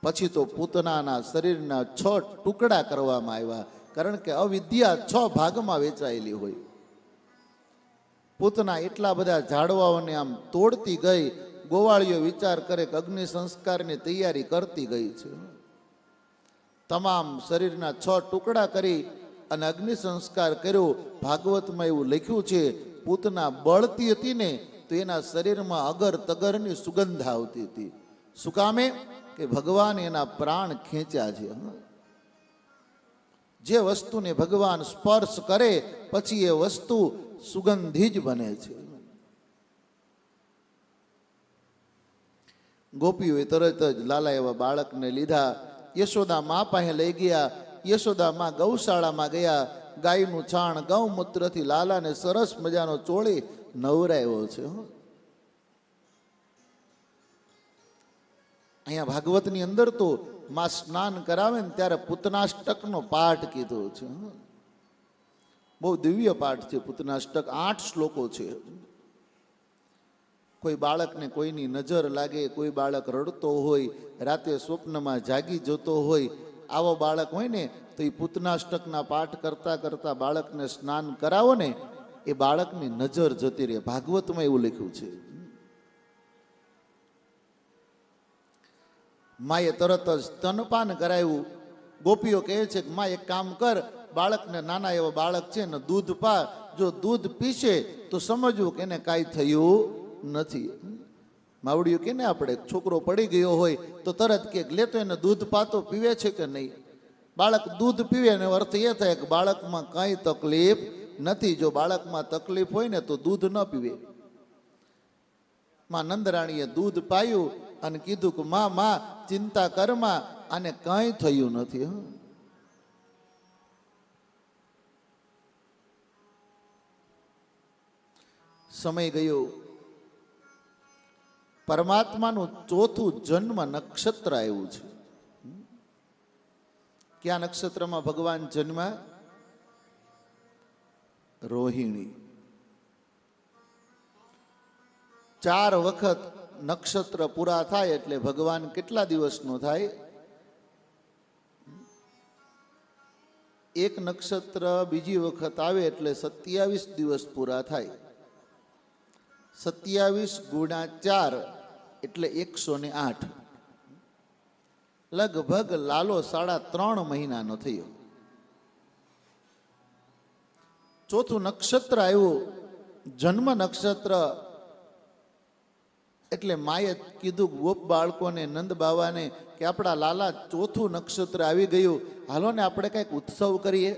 પછી તો પૂતનાના શરીરના 6 ટુકડા કરવામાં આવ્યા, કારણ કે અવિદ્યા 6 ભાગમાં વેચાયેલી હોય. પૂતના એટલા બધા ઝાડવાઓને આમ તોડતી ગઈ. ગોવાળીઓ વિચાર કરે કે અગ્નિ સંસ્કારની તૈયારી કરતી ગઈ છે. તમામ શરીરના 6 ટુકડા કરી અને અગ્નિ સંસ્કાર કર્યો. ભાગવતમાં એવું લખ્યું છે, પૂતના બળતી હતી ને તો એના શરીરમાં અગર તગરની સુગંધ આવતી હતી. શું કામે? કે ભગવાન એના પ્રાણ ખેંચ્યા છે. જે વસ્તુને ભગવાન સ્પર્શ કરે પછી એ વસ્તુ સુગંધી જ બને છે. ગોપીઓએ તરત જ લાલા એવા બાળકને લીધા. યશોદા મા પાસે લઈ ગયા. યશોદા મા ગૌશાળામાં ગયા. ગાયનું છાણ ગૌમૂત્રથી લાલાને સરસ મજાનો ચોળી નવરાયો છે. અહીંયા ભાગવતની અંદર તો માં સ્નાન કરાવે ને ત્યારે પૂતનાષ્ટકનો પાઠ કીધો છે. બહુ દિવ્ય પાઠ છે પૂતનાષ્ટક. 8 શ્લોકો છે. કોઈ બાળકને કોઈની નજર લાગે, કોઈ બાળક રડતો હોય, રાતે સ્વપ્નમાં જાગી જતો હોય, આવો બાળક હોય ને તો એ પૂતનાષ્ટકના પાઠ કરતા કરતા બાળકને સ્નાન કરાવો ને એ બાળકની નજર જતી રહે. ભાગવતમાં એવું લખ્યું છે. માએ તરત જ સ્તનપાન કરાવ્યું. ગોપીઓ કહે છે કે માં એક કામ કર, બાળકને, નાના એવો બાળક છે ને, દૂધ પા. જો દૂધ પીશે તો સમજવું કે એને કાંઈ થયું નથી. માવડિયું કે ને આપણે છોકરો પડી ગયો હોય તો તરત કે લે તો એને દૂધ પાતો પીવે છે કે નહીં. બાળક દૂધ પીવે એનો અર્થ એ થાય કે બાળકમાં કાંઈ તકલીફ નથી. જો બાળકમાં તકલીફ હોય ને તો દૂધ ન પીવે. માં નંદરાણીએ દૂધ પાયું અને કીધું કે માં ચિંતા કરમાં, આને કાંઈ થયું નથી. સમય ગયો. પરમાત્માનું ચોથું જન્મ નક્ષત્ર આવ્યું છે. કયા નક્ષત્રમાં ભગવાન જન્મ્યા? રોહિણી. 4 વખત નક્ષત્ર પૂરા થાય એટલે ભગવાન કેટલા દિવસનો થાય? એક નક્ષત્ર બીજી વખત આવે એટલે 27 દિવસ પૂરા થાય. 27 ગુણ્યા 4 એટલે 108. લગભગ લાલો 3.5 મહિનાનો થયો. ચોથું નક્ષત્ર આવ્યું, જન્મ નક્ષત્ર. એટલે માએ કીધું ગોપ બાળકોને, નંદ બાવાને કે આપણા લાલા ચોથું નક્ષત્ર આવી ગયું, હાલો ને આપણે કંઈક ઉત્સવ કરીએ.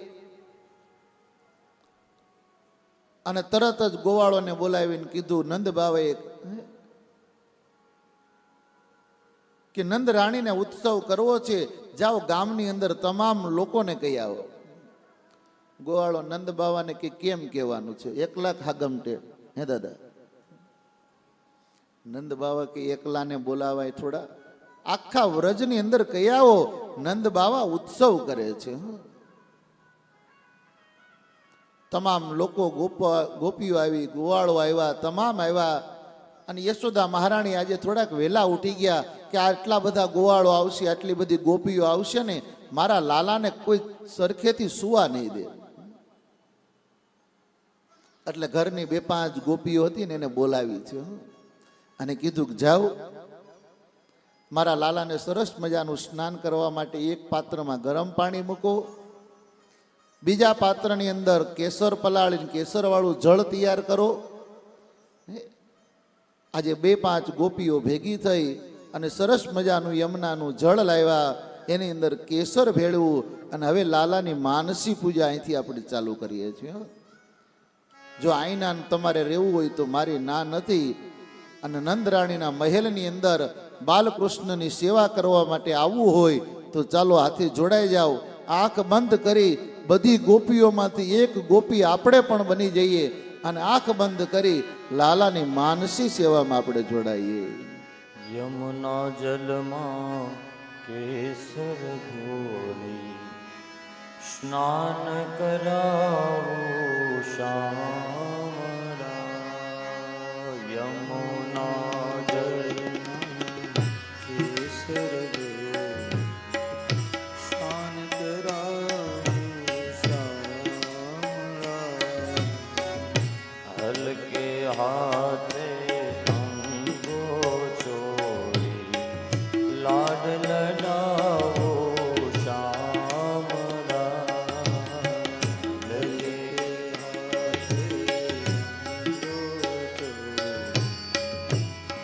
અને તરત જ ગોવાળોને બોલાવીને કીધું, નંદ બાવાએ કે નંદ રાણીને ઉત્સવ કરવો છે, જાઓ ગામની અંદર તમામ લોકોને કહી આવો. ગોવાળો નંદ બાવાને કે કેમ કહેવાનું છે? 1 લાખ હાગમટે. હે દાદા? નંદ બાવા કે એકલાને બોલાવાય થોડા? આખા વ્રજની અંદર કહી આવો, નંદ બાવા ઉત્સવ કરે છે. તમામ લોકો, ગોપીઓ આવી, ગોવાળો આવ્યા, તમામ આવ્યા. અને યશોદા મહારાણી આજે થોડાક વહેલા ઉઠી ગયા કે આટલા બધા ગોવાળો આવશે, આટલી બધી ગોપીઓ આવશે ને, મારા લાલાને કોઈ સરખેથી સુવા નહીં દે. એટલે ઘરની 2-5 ગોપીઓ હતી ને એને બોલાવી છે અને કીધું કે જાઓ, મારા લાલાને સરસ મજાનું સ્નાન કરવા માટે એક પાત્રમાં ગરમ પાણી મૂકો, બીજા પાત્રની અંદર કેસર પલાળીને કેસરવાળું જળ તૈયાર કરો. આજે 2-5 ગોપીઓ ભેગી થઈ અને સરસ મજાનું યમુનાનું જળ લાવ્યા, એની અંદર કેસર ભેળવું અને હવે લાલાની માનસી પૂજા અહીંથી આપણે ચાલુ કરીએ છીએ. જો આઈના તમારે રહેવું હોય તો મારી ના નથી. અને નંદરાણીના મહેલની અંદર બાલકૃષ્ણની સેવા કરવા માટે આવવું હોય તો ચાલો હાથે જોડાઈ જાઓ. આંખ બંધ કરી બધી ગોપીઓમાંથી એક ગોપી આપણે પણ બની જઈએ અને આંખ બંધ કરી લાલાની માનસી સેવામાં આપણે જોડાઈએ. યમુના જલમાં કેસર ઘોરી સ્નાન કરાવો શામળા. યમુના જલમાં કેસર સ્નાન કરાવું શામળા. હલકે હાથે અંગો ચોરી લાડ લડાવો શામળા. લગે હાથે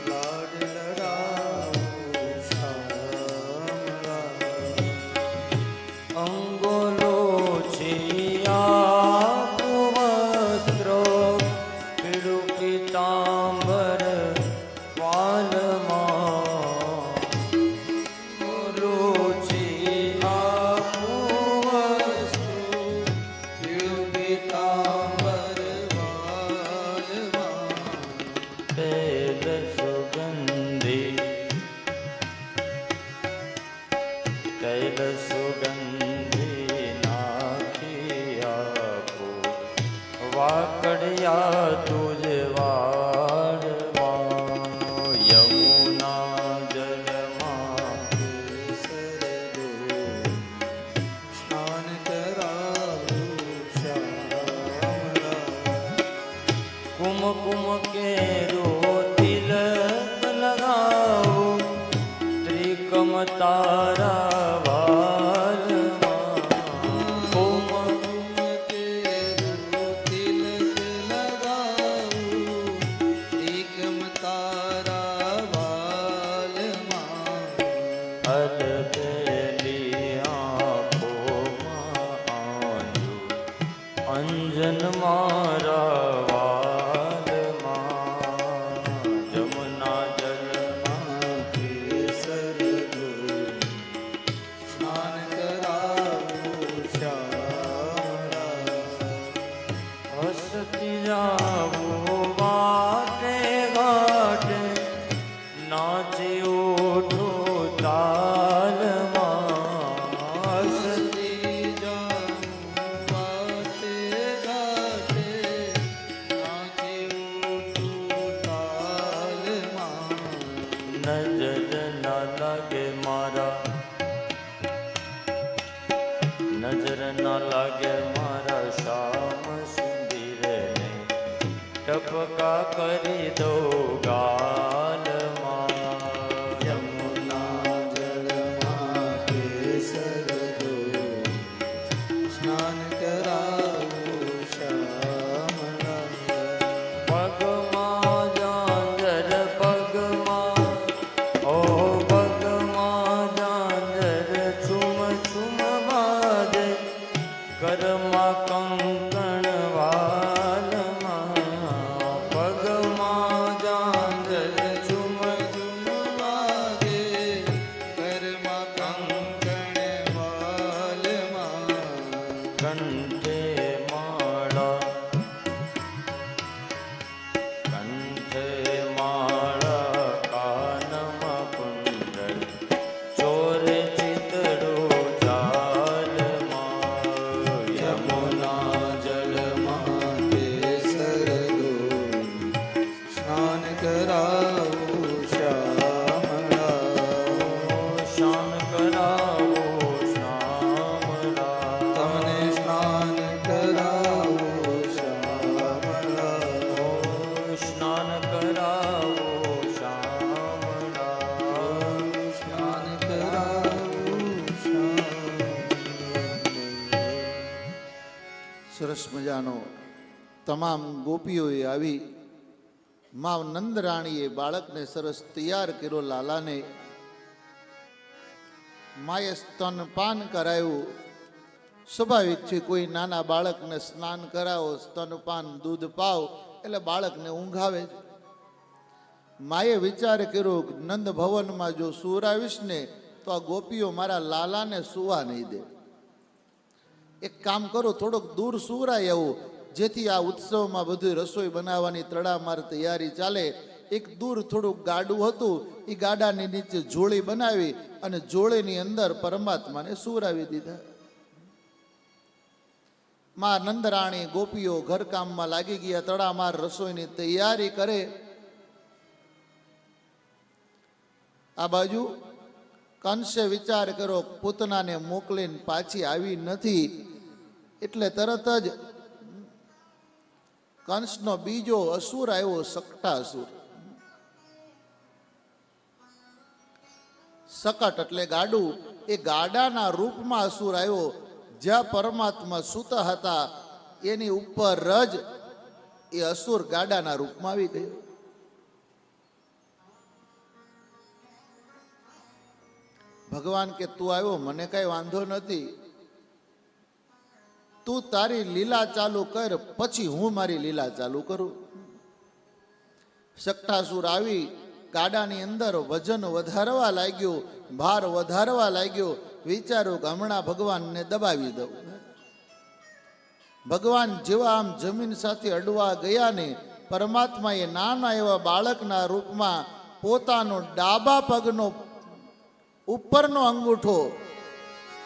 લાડ લડાવું શામળા. અંગોલો છિયા વસ્ત્રો પીળું પીતાંબર વાલમાં. અંગોલો છિયા વસ્ત્રો પીળું પીતાંબર વાલમાં. તેલ સુગંધી તૈલ સુગંધી નાખી આપો વાકડિયા તુજ વાળમાં. યમુના જલમાં કેસર તારા વાલમાં કુમ તિલક લગાવું એકમ તારા વાલમાં અલબેલી આંખોમાં આંજુ અંજન મારા વાલમાં જમુના જલમાં કેસર ધોઈ સ્નાન કરાવું શ્યામળા હસતી જાવું વાટે ઘાટે નાચી ઉઠું તાલમાં હસતી જાઉં વાતે ગાતે નાચી ઉઠું તાલમાં નજર ના લાગે મારા નજર ના લાગે મારા શ્યામ સુંદરે ને ટપકા કરી દો ગાલમાં યમુના જળમાં કેસર ધોઈ સ્નાન કરાવું શ્યામળા પગમાં જાંજર પગમાં ઓ પગમાં જાંજર છુમ છુમ બાજે કરમાં કંકણ વાલમાં પગમાં જાંજર છુમ ઝુમ વાગે ઘરમાં કંકણ વાલમાં કંઠે માળા કાનમાં કુંડળ ચોરે ચિતડો ચાલમાં યમુના જળમાં કેસર ધોઈ સ્નાન કરાવું શ્યામળા શાન કરાવો શ્યામળા તમને સ્નાન કરાવું શ્યામળા સ્નાન કરાવો શ્યામળા સ્નાન કરાવું શ્યામળા સરસ મજાનો તમામ ગોપીઓએ આવી મા નંદરાણીએ બાળકને સરસ તૈયાર કર્યો લાલાને માએ સ્તનપાન કરાયું. સ્વાભાવિક છે કોઈ નાના બાળકને સ્નાન કરાવો સ્તનપાન દૂધ પાવ એટલે બાળકને ઊંઘ આવે છે. માએ વિચાર કર્યો કે નંદ ભવનમાં જો સુરાવીશ ને તો આ ગોપીઓ મારા લાલાને સુવા નહીં દે. એક કામ કરો થોડોક દૂર સુરાય આવું જેથી આ ઉત્સવમાં બધી રસોઈ બનાવવાની તડામાર તૈયારી ચાલે. એક દૂર થોડુંક ગાડું હતું એ ગાડાની નીચે જોળી બનાવી અને જોળીની અંદર પરમાત્માને સુરાવી દીધા. માં નંદરાણી ગોપીઓ ઘરકામમાં લાગી ગયા. તડામાર રસોઈની તૈયારી કરે. આ બાજુ કંસે વિચાર કર્યો પૂતનાને મોકલીને પાછી આવી નથી એટલે તરત જ કંસનો બીજો અસુર આવ્યો શકટાસુર. શકટ એટલે ગાડું. એ ગાડાના રૂપમાં અસુર આવ્યો. જ્યાં પરમાત્મા સૂતા હતા એની ઉપર જ એ અસુર ગાડાના રૂપમાં આવી ગયો. ભગવાન કે તું આવ્યો મને કઈ વાંધો નથી, તું તારી લીલા ચાલુ કર પછી હું મારી લીલા ચાલુ કરું. શકટાસુર આવી ગાડાની અંદર વજન વધારવા લાગ્યો, ભાર વધારવા લાગ્યો. વિચાર્યું કે હમણાં ભગવાનને દબાવી દઉં. ભગવાન જેવા આમ જમીન સાથે અડવા ગયા ને પરમાત્માએ નાના એવા બાળકના રૂપમાં પોતાનો ડાબા પગનો ઉપરનો અંગૂઠો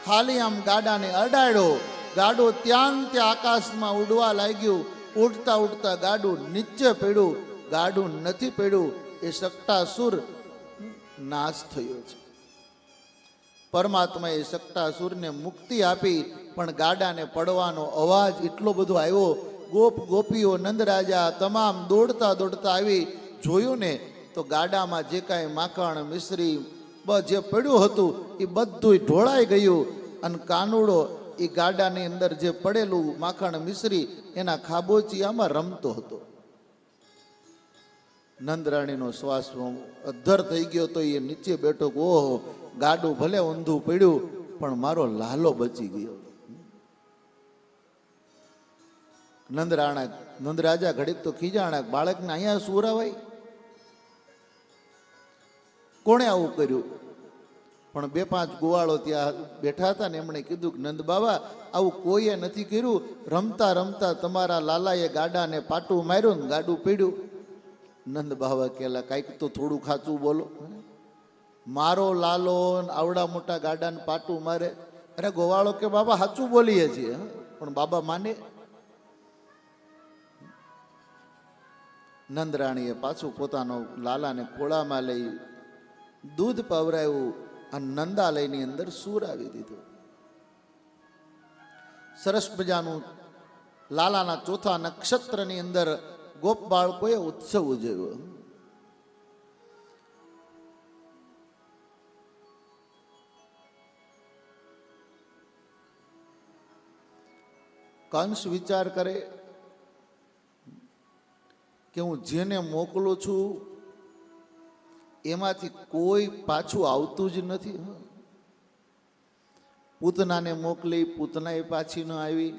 ખાલી આમ ગાડાને અડાડ્યો. ગાડું ત્યાં આકાશમાં ઉડવા લાગ્યું. ઉડતા ઉડતા ગાડું નીચે પડ્યું. ગાડું નથી પડ્યું. એ શકટાસુર નાશ થયો છે. પરમાત્માએ શકટાસુરને મુક્તિ આપી, પણ ગાડાને પડવાનો અવાજ એટલો બધો આવ્યો. ગોપીઓ નંદરાજા તમામ દોડતા દોડતા આવી જોયું ને તો ગાડામાં જે કાંઈ માખણ મિશ્રી બસ જે પડ્યું હતું એ બધું ઢોળાઈ ગયું અને કાનુડો એ ગાડાની અંદર જે પડેલું માખણ મિશ્રી એના ખાબોચિયામાં રમતો હતો. નંદરાણીનો શ્વાસ અધ્ધર થઈ ગયો તો એ નીચે બેઠો કે ઓહો, ગાડું ભલે ઊંધું પડ્યું પણ મારો લાલો બચી ગયો. નંદરાજા ઘડીક તો ખીજાણા, બાળકને અહીંયા સુરાવાય, કોણે આવું કર્યું? પણ 4-5 ગોવાળો ત્યાં બેઠા હતા ને એમણે કીધું કે નંદ બાબા, આવું કોઈએ નથી કર્યું. રમતા રમતા તમારા લાલાએ ગાડાને પાટું માર્યું ને ગાડું પડ્યું. નંદ બાબા કહેલા, કાંઈક તો થોડું ખાચું બોલો. મારો લાલો આવડા મોટા ગાડાને પાટું મારે? અરે ગોવાળો કે બાબા સાચું બોલીએ છીએ. પણ બાબા માને? નંદરાણીએ પાછું પોતાનો લાલાને ખોળામાં લઈ દૂધ પવરાયું અને નંદાલયની અંદર સુરાવી દીધું. સરસ મજાનું લાલાના ચોથા નક્ષત્રની અંદર ગોપ બાળકોએ ઉત્સવ ઉજવ્યો. કંસ વિચાર કરે કે હું જેને મોકલું છું એમાંથી કોઈ પાછું આવતું જ નથી. પૂતનાને મોકલી, પૂતનાએ પાછી ન આવી.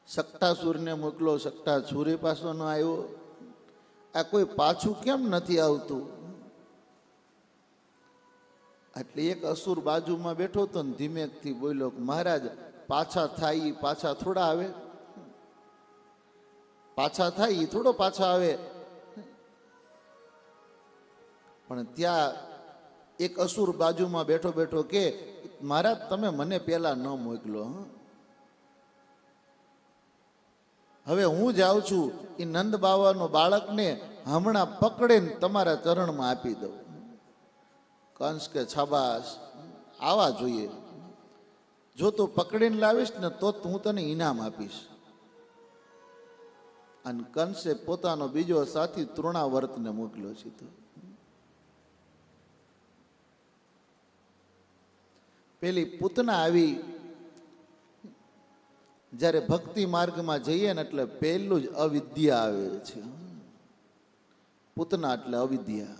સટ્ટાસુરને મોકલો, સટ્ટાસુરે પાછો ન આવ્યો. આ કોઈ પાછું કેમ નથી આવતું? એટલે એક અસુર બાજુમાં બેઠો હતો ને ધીમેકથી બોલ્યો કે મહારાજ, પાછા થાય એ પાછા થોડા આવે? પાછા થાય એ થોડો પાછા આવે? પણ ત્યાં એક અસુર બાજુમાં બેઠો બેઠો કે મહારાજ, તમે મને પેલા ન મોકલો. હવે હું જાઉં છું, એ નંદ બાવાનો બાળકને હમણાં પકડીને તમારા ચરણમાં આપી દઉં. કંસ કે શાબાશ, આવા જોઈએ. જો તું પકડીને લાવીશ ને તો હું તને ઇનામ આપીશ. અને કંસે પોતાનો બીજો સાથી તૃણાવર્તને મોકલ્યો છે. પેલી પૂતના આવી. જ્યારે ભક્તિ માર્ગમાં જઈએ ને એટલે પહેલું જ અવિદ્યા આવે છે. પૂતના એટલે અવિદ્યા.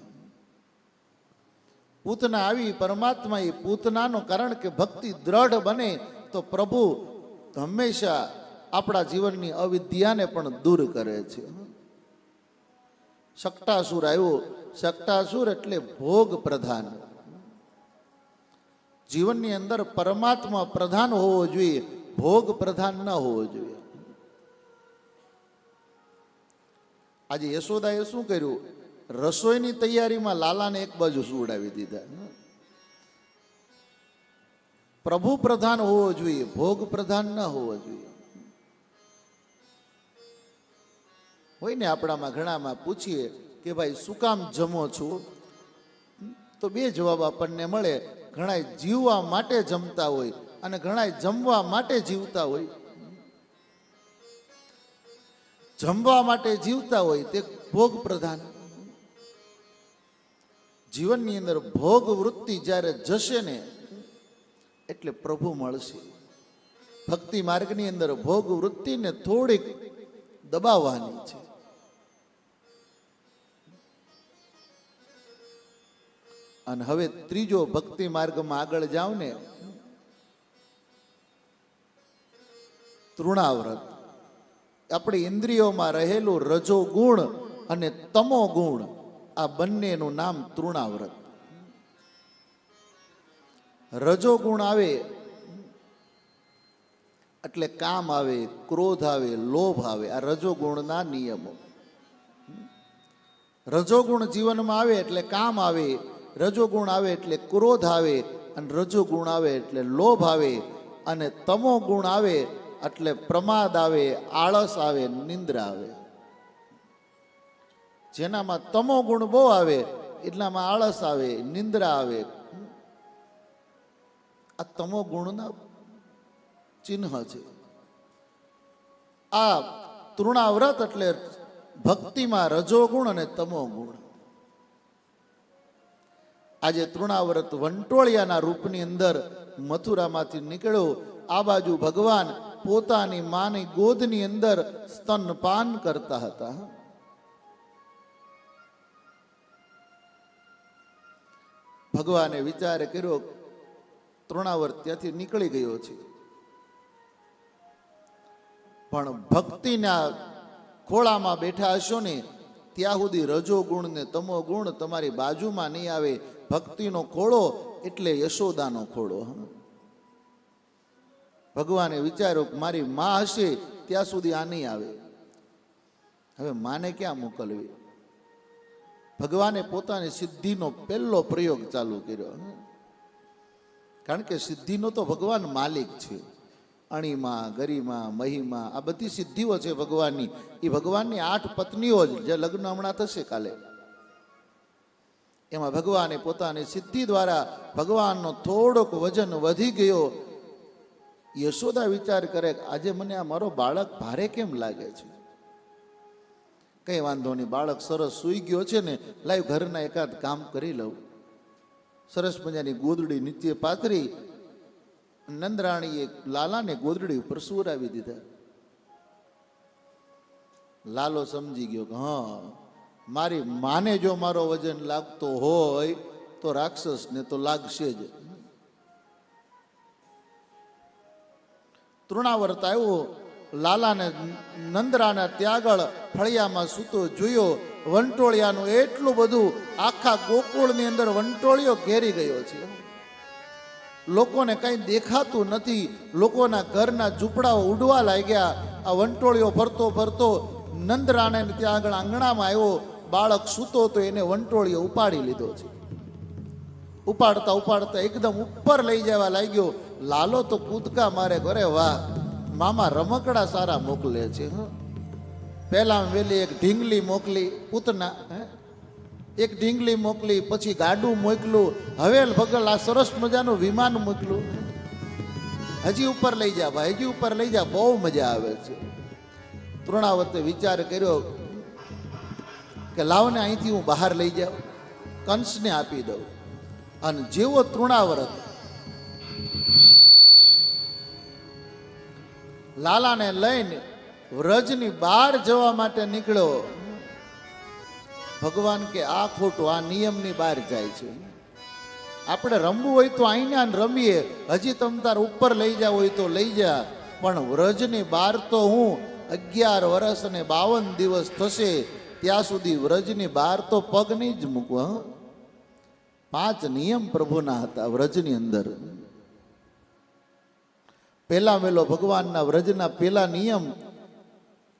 પૂતના આવી પરમાત્મા એ પૂતનાનું કારણ કે ભક્તિ દ્રઢ બને તો પ્રભુ હંમેશા આપણા જીવનની અવિદ્યાને પણ દૂર કરે છે. સટ્ટાસુર આવ્યો. સટ્ટાસુર એટલે ભોગ પ્રધાન. જીવનની અંદર પરમાત્મા પ્રધાન હોવો જોઈએ, ભોગ પ્રધાન ન હોવો જોઈએ. આજે યશોદાએ શું કર્યું? રસોઈની તૈયારીમાં લાલાને એક બાજુ સુવડાવી દીધા. પ્રભુ પ્રધાન હોવો જોઈએ, ભોગ પ્રધાન ન હોવો જોઈએ. હોય ને આપણામાં ઘણામાં પૂછીએ કે ભાઈ શું કામ જમો છો, તો 2 જવાબ આપણને મળે. ઘણા જીવવા માટે જમતા હોય અને ઘણા જમવા માટે જીવતા હોય. જમવા માટે જીવતા હોય તે ભોગ પ્રધાન. જીવનની અંદર ભોગ વૃત્તિ જ્યારે જશે ને એટલે પ્રભુ મળશે. ભક્તિ માર્ગની અંદર ભોગ વૃત્તિને થોડીક દબાવવાની છે. અને હવે ત્રીજો ભક્તિ માર્ગમાં આગળ જાવ ને, તૃણાવ્રત. આપણી ઇન્દ્રિયોમાં રહેલું રજો ગુણ અને તમો ગુણ, આ બંનેનું નામ તૃણાવ્રત. રજો ગુણ આવે એટલે કામ આવે, ક્રોધ આવે, લોભ આવે. આ રજો ગુણના નિયમો. રજોગુણ જીવનમાં આવે એટલે કામ આવે, રજોગુણ આવે એટલે ક્રોધ આવે, અને રજોગુણ આવે એટલે લોભ આવે, અને તમો ગુણ આવે એટલે પ્રમાદ આવે, આળસ આવે, નિંદ્રા આવે. જેનામાં તમો ગુણ બહુ આવે એટલામાં આળસ આવે, નિંદ્રા આવે. આ તમો ગુણના ચિહ્ન છે. આ તૃણાવ્રત એટલે ભક્તિમાં રજોગુણ અને તમો ગુણ. આજે તૃણાવર્ત વંટોળિયાના રૂપની અંદર મથુરામાંથી નીકળ્યો. આ બાજુ ભગવાન પોતાની માની ગોદની અંદર સ્તનપાન કરતા હતા. ભગવાને વિચાર કર્યો, તૃણાવર્ત ત્યાંથી નીકળી ગયો છે, પણ ભક્તિના ખોળામાં બેઠા હશો ને ત્યાં સુધી રજો ગુણ ને તમો ગુણ તમારી બાજુમાં નહીં આવે. ભક્તિનો ખોળો એટલે યશોદાનો ખોળો. ભગવાને વિચાર્યું કે મારી માં હશે ત્યાં સુધી આ નહીં આવે, હવે માને ક્યાં મોકલવી. ભગવાને પોતાની સિદ્ધિનો પહેલો પ્રયોગ ચાલુ કર્યો, કારણ કે સિદ્ધિનો તો ભગવાન માલિક છે. અણીમાં, ગરિમા, મહિમા આ બધી સિદ્ધિઓ છે ભગવાનની. એ ભગવાનની 8 પત્નીઓ જ, જે લગ્ન હમણાં થશે કાલે, એમાં ભગવાને પોતાની સિદ્ધિ દ્વારા ભગવાનનો થોડોક વજન વધી ગયો. યશોદા વિચાર કરે, આજે મને આ મારો બાળક ભારે કેમ લાગે છે? કઈ વાંધો નહીં, બાળક સરસ સૂઈ ગયો છે ને, લાવ ઘરના એકાદ કામ કરી લઉં. સરસ મજાની ગોદડી નીચે પાથરી નંદરાણીએ લાલાને ગોદડી ઉપર સુવરાવી દીધા. લાલો સમજી ગયો કે હા, મારી માને જો મારો વજન લાગતો હોય તો રાક્ષસને તો લાગશે જ. તૃણાવર્ત આવ્યો, લાલાને નંદરાના ત્યાગળ ફળિયામાં સૂતો જોયો. વંટોળિયાનું એટલું બધું, આખા ગોકુળની અંદર વંટોળિયો ઘેરી ગયો છે. લોકોને કંઈ દેખાતું નથી. લોકોના ઘરના ઝૂંપડાઓ ઉડવા લાગ્યા. આ વંટોળિયો ફરતો ફરતો નંદરાને ત્યાં આગળ આંગણામાં આવ્યો. બાળક સૂતો તો એને વંટોળિયો ઉપાડી લીધો છે. ઉપાડતા ઉપાડતા એકદમ ઉપર લઈ જવા લાગ્યો. લાલો તો કૂદકા મારે, અરે વાહ, મામા રમકડા સારા મોકલે છે. પહેલા વેલી એક ઢીંગલી મોકલી પૂતના, એક ઢીંગલી મોકલી, પછી ગાડું મોકલું, હવે ભગલ આ સરસ મજાનું વિમાન મોકલું. હજી ઉપર લઈ જા ભાઈ, હજી ઉપર લઈ જા, બહુ મજા આવે છે. તૃણાવર્તે વિચાર કર્યો કે લાવને અહીંથી હું બહાર લઈ જાઉં, કંસને આપી દઉં. અને જેવો તૃણાવર્ત લાલાને લઈને વ્રજની બહાર જવા માટે નીકળ્યો, ભગવાન કે આ ખોટું, આ નિયમની બહાર જાય છે. આપણે રમવું હોય તો અહીંયા રમીએ, હજી તમ તાર ઉપર લઈ જાવ હોય તો લઈ જા, પણ વ્રજની બહાર તો હું 11 વર્ષ અને 52 દિવસ થશે ત્યાં સુધી વ્રજની બહાર તો પગ નહીં જ મૂકવા. 5 નિયમ પ્રભુના હતા વ્રજની અંદર. પહેલા મેલો ભગવાનના વ્રજના પહેલા નિયમ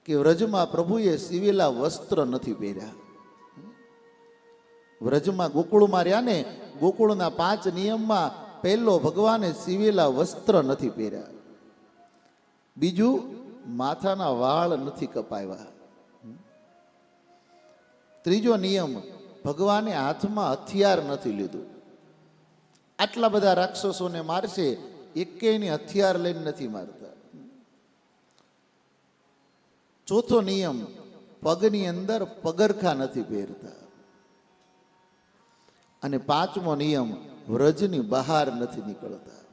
કે વ્રજમાં પ્રભુએ સીવેલા વસ્ત્ર નથી પહેર્યા. વ્રજમાં ગોકુળમાં રહ્યા ને, ગોકુળના 5 નિયમમાં પહેલો ભગવાને સીવેલા વસ્ત્ર નથી પહેર્યા. બીજું, માથાના વાળ નથી કપાવ્યા. ત્રીજો નિયમ, ભગવાને હાથમાં હથિયાર નથી લીધું. આટલા બધા રાક્ષસોને મારશે, એકેયને હથિયાર લઈને નથી મારતા. ચોથો નિયમ, પગની અંદર પગરખા નથી પહેરતા. અને 5મો નિયમ, વ્રજની બહાર નથી નીકળતા.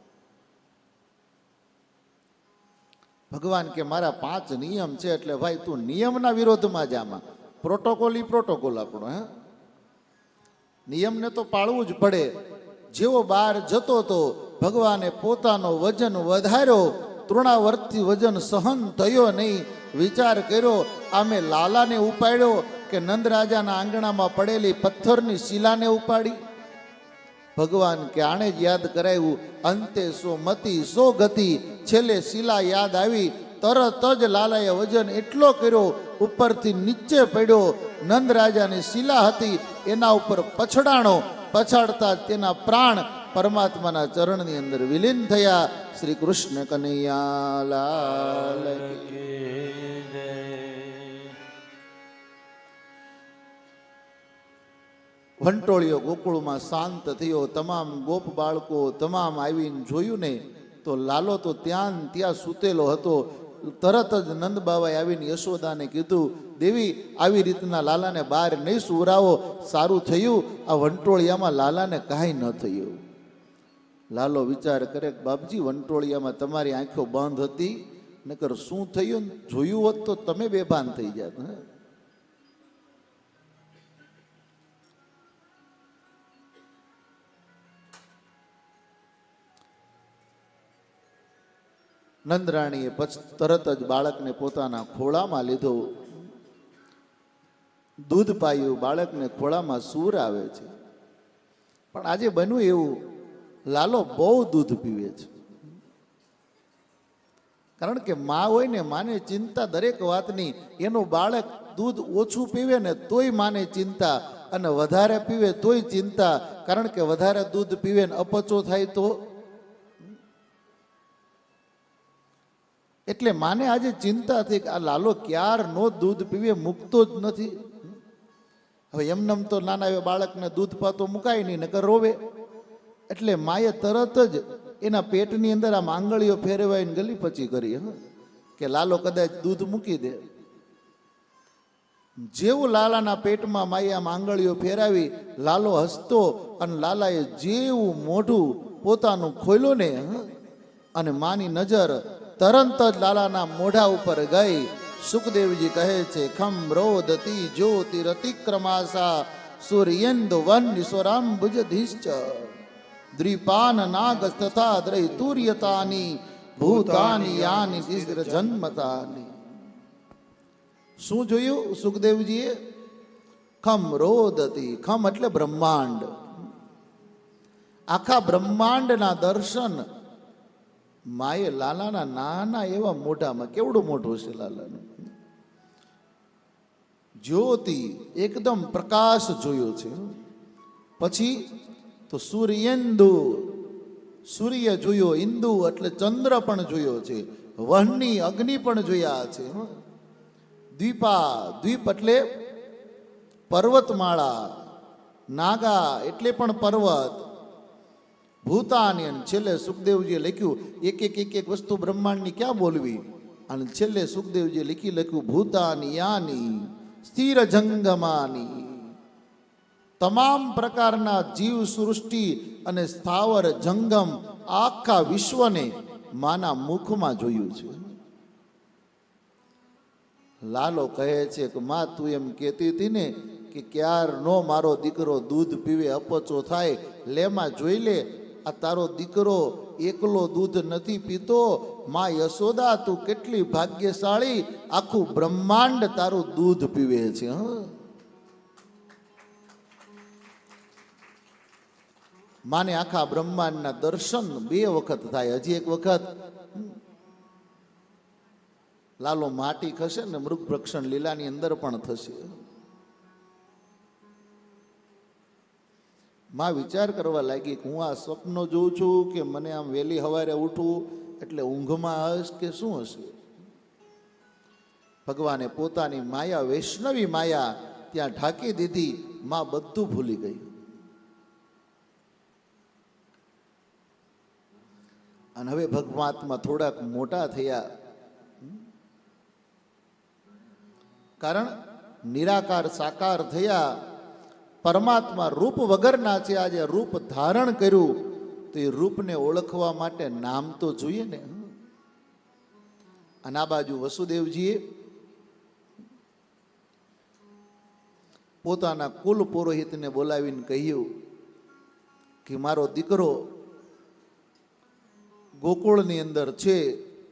ભગવાન કે મારા 5 નિયમ છે, એટલે ભાઈ તું નિયમના વિરોધમાં જામાં. પ્રોટોકોલ આપણો, નિયમને તો પાળવું જ પડે. જેવો બહાર જતો તો ભગવાને પોતાનો વજન વધાર્યો. તૃણાવર્તથી વજન સહન થયો નહીં. વિચાર કર્યો, આમે લાલાને ઉપાડ્યો કે નંદરાજાના આંગણામાં પડેલી પથ્થરની શિલાને ઉપાડી. ભગવાન કે આણે જ યાદ કરાવ્યું. અંતે સો મતિ સો ગતિ, છેલ્લે શિલા યાદ આવી. તરત જ લાલાએ વજન એટલો કર્યો, ઉપરથી નીચે પડ્યો. નંદરાજાની શિલા હતી એના ઉપર પછડાણો. પછાડતા તેના પ્રાણ પરમાત્માના ચરણની અંદર વિલીન થયા. શ્રી કૃષ્ણ કનૈયા લાલ કી જય. વંટોળિયો ગોકુળમાં શાંત થયો. તમામ ગોપ બાળકો તમામ આવીને જોયું ને તો લાલો તો ત્યાં સૂતેલો હતો. તરત જ નંદ બાબાએ આવીને યશોદાને કીધું દેવી આવી રીતના લાલાને બહાર નહીં સુવરાવો, સારું થયું આ વંટોળિયામાં લાલાને કાંઈ ન થયું. લાલો વિચાર કરે કે બાપજી વંટોળિયામાં તમારી આંખો બંધ હતી, નકર શું થયું જોયું હોત તો તમે બેભાન થઈ જાત. નંદરાણીએ પછી તરત જ બાળકને પોતાના ખોળામાં લીધો, દૂધ પાયું, બાળકને ખોળામાં સૂર આવે છે. પણ આજે બન્યું એવું, લાલો બહુ દૂધ પીવે છે. કારણ કે માં હોય ને, માને ચિંતા દરેક વાતની. એનું બાળક દૂધ ઓછું પીવે ને તોય માને ચિંતા, અને વધારે પીવે તોય ચિંતા. કારણ કે વધારે દૂધ પીવે ને અપચો થાય તો. એટલે માને આજે ચિંતા થઈ કે આ લાલો ક્યારનો દૂધ પીવે, મૂકતો જ નથી. હવે એમનેમ તો નાના એવા બાળકને દૂધ પાતો મુકાય નહીં, નકર રોવે. એટલે માએ તરત જ એના પેટની અંદર આ આંગળીઓ ફેરવાઈને ગલી પચી કરી કે લાલો કદાચ દૂધ મૂકી દે. જેવું લાલાના પેટમાં માએ આમ આંગળીઓ ફેરાવી, લાલો હસતો, અને લાલાએ જેવું મોઢું પોતાનું ખોલ્યું ને, અને માની નજર તરત જ લાલાના મોઢા ઉપર ગઈ. સુખદેવજી કહે છે, ખમ રોદતી જ્યોતિરતિક્રમાસા સૂર્યેન્દુ વન્યસ્વરાંબુજધિશ્ચ દ્વિપાન નાગ તથા દ્રૈતુર્યતાની ભૂતાની યાની દિગ્ર જન્મતાની. શું જોયું સુખદેવજીએ? ખમ રોદતી. ખમ એટલે બ્રહ્માંડ. આખા બ્રહ્માંડના દર્શન માએ લાલાના નાના એવા મોઢામાં, કેવડું મોઢું છે લાલાનું, જ્યોતિ એકદમ પ્રકાશ જોયો છે. પછી તો સૂર્યેન્દુ, સૂર્ય જોયો, ઇન્દુ એટલે ચંદ્ર પણ જોયો છે, વહની અગ્નિ પણ જોયા છે. દ્વીપા, દ્વીપ એટલે પર્વતમાળા, નાગા એટલે પણ પર્વત, ભૂતાની. અને છેલ્લે સુખદેવજીએ લખ્યું, એક એક વસ્તુ બ્રહ્માંડની ક્યાં બોલવી, અને છેલ્લે સુખદેવજીએ લખ્યું ભૂતાની યાની સ્થિર જંગમાની. તમામ પ્રકારના જીવ સૃષ્ટિ અને સ્થાવર જંગમ આખા વિશ્વને માના મુખમાં જોયું છે. લાલો કહે છે કે માં તું એમ કહેતી હતી ને કે ક્યારનો મારો દીકરો દૂધ પીવે અપચો થાય, લેમાં જોઈ લે, આ તારો દીકરો એકલો દૂધ નથી પીતો. માં યશોદા તું કેટલી ભાગ્યશાળી, આખું બ્રહ્માંડ તારું દૂધ પીવે છે. માને આખા બ્રહ્માંડના દર્શન 2 વખત થાય. હજી એક વખત લાલો માટી ખસે ને મૃગ ભક્ષણ લીલાની અંદર પણ થશે. માં વિચાર કરવા લાગી કે હું આ સ્વપ્નો જોઉં છું કે મને આમ વહેલી સવારે ઉઠું એટલે ઊંઘમાં હશ કે શું હશે. ભગવાને પોતાની માયા, વૈષ્ણવી માયા ત્યાં ઢાંકી દીધી. માં બધું ભૂલી ગઈ. અને હવે ભગવાત્મા થોડાક મોટા થયા, કારણ નિરાકાર સાકાર થયા. પરમાત્મા રૂપ વગરના છે. આજે રૂપ ધારણ કર્યું તો એ રૂપને ઓળખવા માટે નામ તો જોઈએ ને. અને આ બાજુ વસુદેવજીએ પોતાના કુલ પુરોહિતને બોલાવીને કહ્યું કે મારો દીકરો ગોકુળની અંદર છે,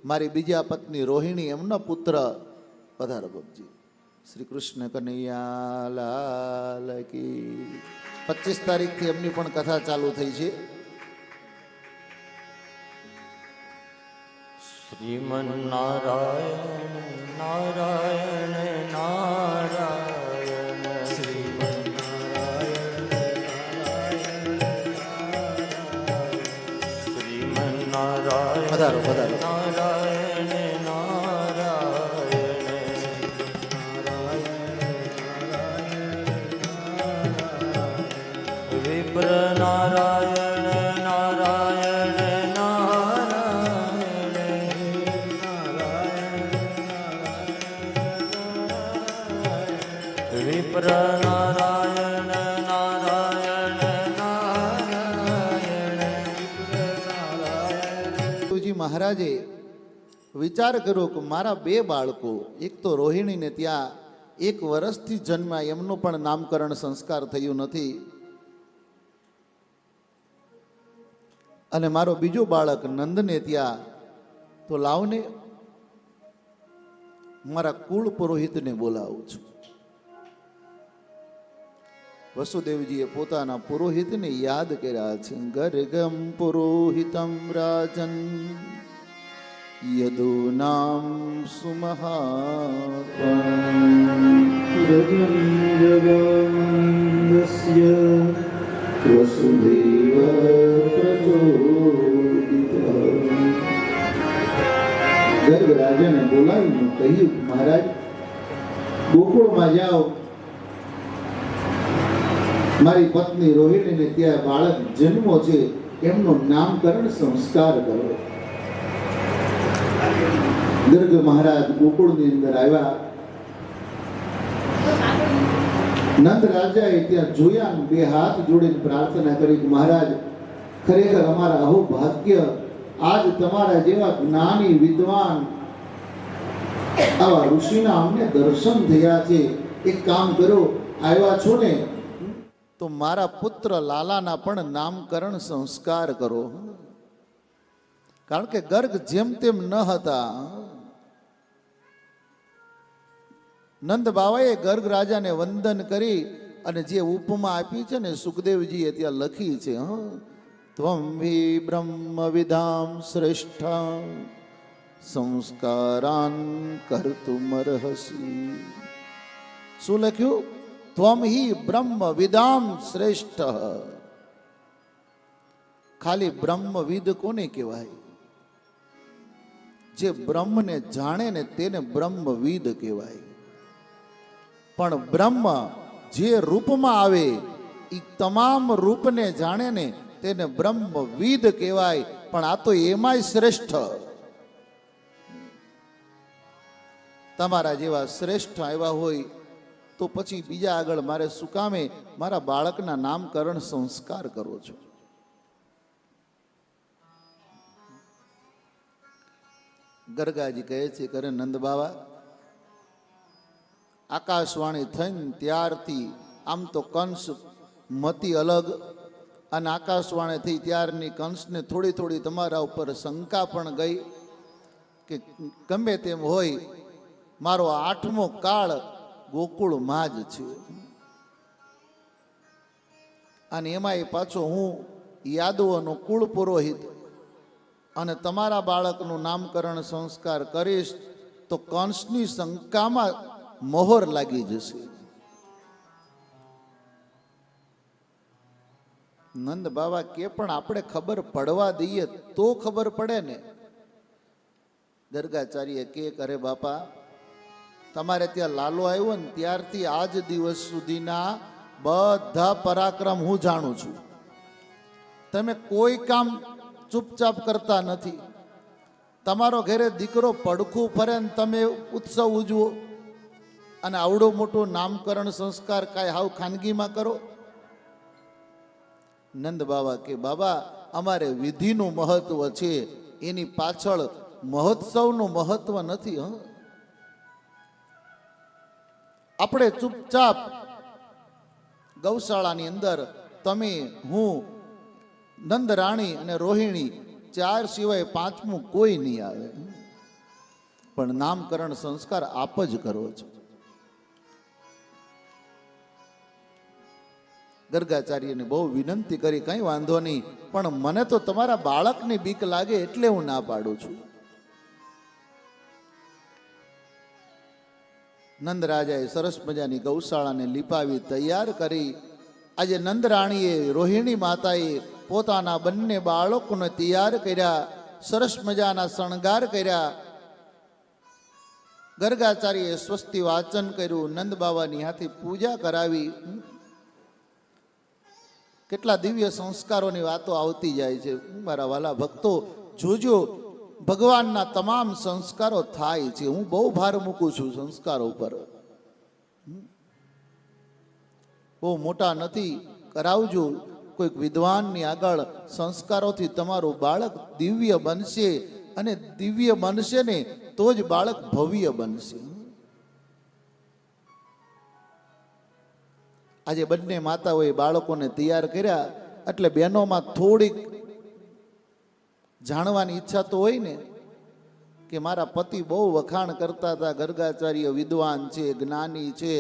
મારી બીજા પત્ની રોહિણી એમના પુત્ર. પધારો બાપજી. શ્રી કૃષ્ણ કનૈયા લાલ કી. 25 તારીખથી એમની પણ કથા ચાલુ થઈ છે. શ્રીમન નારાયણ નારાયણ નારાયણ, શ્રીમન નારાયણ પધારો પધારો. નારાયણ નારાયણ, વિપ્ર નારાયણ નારાયણ નારાયણ, સુખદેવજી મહારાજે વિચાર કર્યો કે મારા બે બાળકો, એક તો રોહિણીને ત્યાં 1 વર્ષથી જન્મ્યા, એમનું પણ નામકરણ સંસ્કાર થયું નથી, અને મારો બીજો બાળક નંદને ત્યાં, તો લાવને મારા કુળ પુરોહિતને બોલાવું છું. વસુદેવજીએ પોતાના પુરોહિતને યાદ કર્યા છે. ગર્ગમ પુરોહિતમ રાજન યદુ નામ ગર્ગ રાજાને બોલાવીને કહ્યું, મહારાજ ગોકુળમાં જાઓ, મારી પત્ની રોહિણીને ત્યાં બાળક જન્મો છે, એમનો નામકરણ સંસ્કાર કરો. ગર્ગ મહારાજ ગોકુળની અંદર આવ્યા. નંદ રાજાએ ત્યાં જોયા, 2 હાથ જોડીને પ્રાર્થના કરી કે મહારાજ, ખરેખર અમારા અહો ભાગ્ય, આજ તમારા જેવા જ્ઞાની વિદ્વાન આવા ઋષિના અમને દર્શન થયા છે. એક કામ કરો, આવ્યા છો ને તો મારા પુત્ર લાલાના પણ નામકરણ સંસ્કાર કરો. કારણ કે ગર્ગ જેમ તેમ ન હતા. નંદ બાવાએ ગર્ગ રાજાને વંદન કરી અને જે ઉપમા આપી છે ને સુખદેવજીએ ત્યાં લખી છે, ત્વમ હિ બ્રહ્મ વિધામ શ્રેષ્ઠા સંસ્કારાન કર્તુમર્હસી. શું લખ્યું? ત્વમ હિ બ્રહ્મ વિદામ શ્રેષ્ઠ. ખાલી બ્રહ્મવિદ કોને કહેવાય? જે બ્રહ્મને જાણે ને તેને બ્રહ્મવિદ કહેવાય. પણ બ્રહ્મ જે રૂપમાં આવે એ તમામ રૂપને જાણે ને તેને બ્રહ્મવિદ કહેવાય. પણ આ તો એમાંય શ્રેષ્ઠ. તમારા જેવા શ્રેષ્ઠ આવ્યા હોય તો પછી બીજા આગળ મારે શું કામે મારા બાળકના નામકરણ સંસ્કાર કરો છો? ગરગાજી કહે છે કે નંદ બાવા, આકાશવાણી થઈને ત્યારથી આમ તો કંસ મતી અલગ, અને આકાશવાણી થઈ ત્યારની કંસને થોડી થોડી તમારા ઉપર શંકા પણ ગઈ કે ગમે તેમ હોય મારો 8મો કાળ ગોકુળમાં જ છે, અને એમાંય પાછો હું યાદવોનો કુળ પુરોહિત, અને તમારા બાળકનું નામકરણ સંસ્કાર કરીશ તો કંસની શંકામાં મોહર લાગી જશે. નંદ બાવા કે પણ આપણે ખબર પડવા દઈએ તો ખબર પડે ને. ગર્ગાચાર્ય કે કરે બાપા, તમારે ત્યાં લાલો આવ્યો ને ત્યારથી આજ દિવસ સુધીના બધા પરાક્રમ હું જાણું છું. તમે કોઈ કામ ચૂપચાપ કરતા નથી. તમારો ઘરે દીકરો પડખું ફરે ને તમે ઉત્સવ ઉજવો, અને આવડો મોટો નામકરણ સંસ્કાર કાંઈ હાવ ખાનગીમાં કરો. નંદ બાબા કે બાબા, અમારે વિધિનું મહત્વ છે, એની પાછળ મહોત્સવનું મહત્વ નથી. આપણે ચૂપચાપ ગૌશાળાની અંદર તમે, હું, નંદ રાણી અને રોહિણી 4 સિવાય 5મું કોઈ નહીં આવે, પણ નામકરણ સંસ્કાર આપ જ કરો છો. ગર્ગાચાર્યને બહુ વિનંતી કરી, કંઈ વાંધો નહીં, પણ મને તો તમારા બાળકની બીક લાગે એટલે હું ના પાડું છું. નંદ રાજાએ સરસ મજાની ગૌશાળાને લીપાવી તૈયાર કરી. આજે નંદ રાણીએ, રોહિણી માતાએ પોતાના બંને બાળકોને તૈયાર કર્યા, સરસ મજાના શણગાર કર્યા. ગર્ગાચાર્યએ સ્વસ્તિ વાચન કર્યું, નંદ બાવાની હાથે પૂજા કરાવી. કેટલા દિવ્ય સંસ્કારોની વાતો આવતી જાય છે. મારા વાલા ભક્તો, જોજો, ભગવાનના તમામ સંસ્કારો થાય છે. હું બહુ ભાર મૂકું છું સંસ્કારો ઉપર. બહુ મોટા નથી, કરાવજો. કોઈક વિદ્વાનની આગળ સંસ્કારોથી તમારું બાળક દિવ્ય બનશે. અને દિવ્ય બનશે ને તો જ બાળક ભવ્ય બનશે. આજે બંને માતાઓએ બાળકોને તૈયાર કર્યા એટલે બહેનોમાં થોડીક જાણવાની ઈચ્છા તો હોય ને કે મારા પતિ બહુ વખાણ કરતા હતા, ગર્ગાચાર્ય વિદ્વાન છે, જ્ઞાની છે,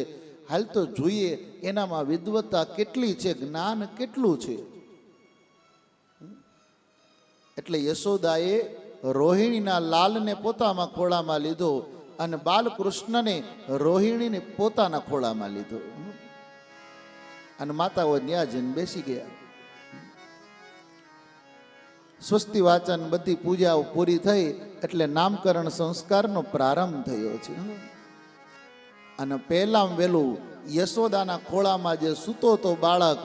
હાલ તો જોઈએ એનામાં વિદ્વત્તા કેટલી છે, જ્ઞાન કેટલું છે. એટલે યશોદાએ રોહિણીના લાલને પોતાના ખોળામાં લીધો અને બાલકૃષ્ણને રોહિણીને પોતાના ખોળામાં લીધો અને માતાઓ ત્યાં જઈને બેસી ગયા. સ્વસ્તિ વાચન બધી પૂજાઓ પૂરી થઈ એટલે નામકરણ સંસ્કારનો પ્રારંભ થયો છે. અને પહેલાં વહેલું યશોદાના ખોળામાં જે સૂતો તો બાળક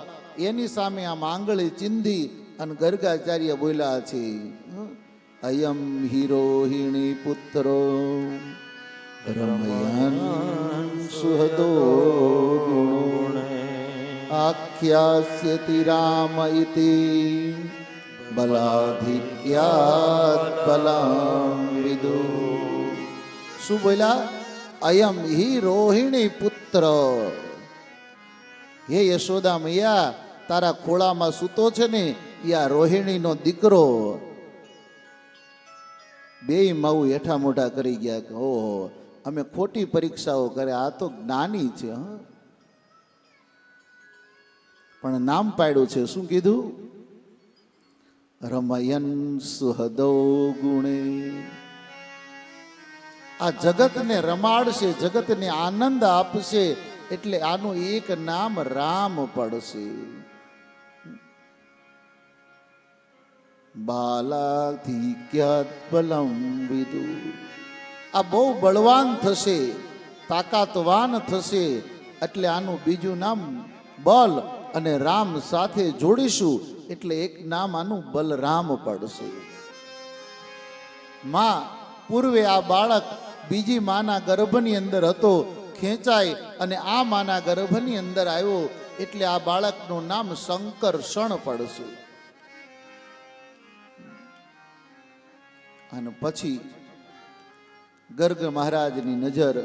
એની સામે આમ આંગળી ચીંધી અને ગર્ગાચાર્ય બોલ્યા છે, અયમ હિરોહિણી પુત્રો રમયન સુહદો આખ્યાસ્યતિ રામ ઇતિ બલાધિક્યાત બલામ વિદુ. શું બોલ્યા? અયમ હિ રોહિણી પુત્ર. હે યશોદા મૈયા, તારા ખોળામાં સૂતો છે ને એ આ રોહિણીનો દીકરો. બેય માઉ હેઠા મોઢા કરી ગયા કે ઓહો, અમે ખોટી પરીક્ષાઓ કરે, આ તો જ્ઞાની છે. પણ નામ પાડ્યું છે, શું કીધું? રમયન સુહદો ગુણે. આ જગતને રમાડશે, જગતને આનંદ આપશે, એટલે આનું એક નામ રામ પડશે. બાલાધિક્યાત બલમ વિદુ. આ બહુ બળવાન થશે, તાકાતવાન થશે, એટલે આનું બીજું નામ બલ અને રામ સાથે જોડીશું એટલે એક નામ આનું બલરામ પડશે. માં પૂર્વે આ બાળક બીજી માના ગર્ભની અંદર હતો, ખેંચાય અને આ માના ગર્ભની અંદર આવ્યો એટલે આ બાળકનું નામ શંકરષણ પડશે. અને પછી ગર્ગ મહારાજની નજર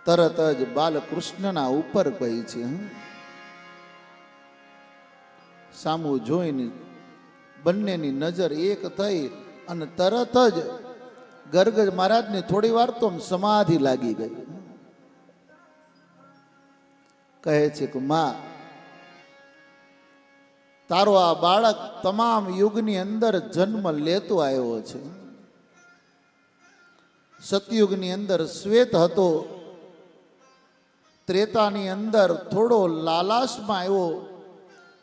તરત જ બાલકૃષ્ણના ઉપર ગઈ છે. સામું જોઈને બંનેની નજર એક થઈ અને તરત જ ગર્ગ મહારાજને થોડી વાર તો સમાધિ લાગી ગઈ. કહે છે કે માં, તારો આ બાળક તમામ યુગની અંદર જન્મ લેતો આવ્યો છે. સતયુગની અંદર શ્વેત હતો, ત્રેતાની અંદર થોડો લાલાશમાં આવ્યો,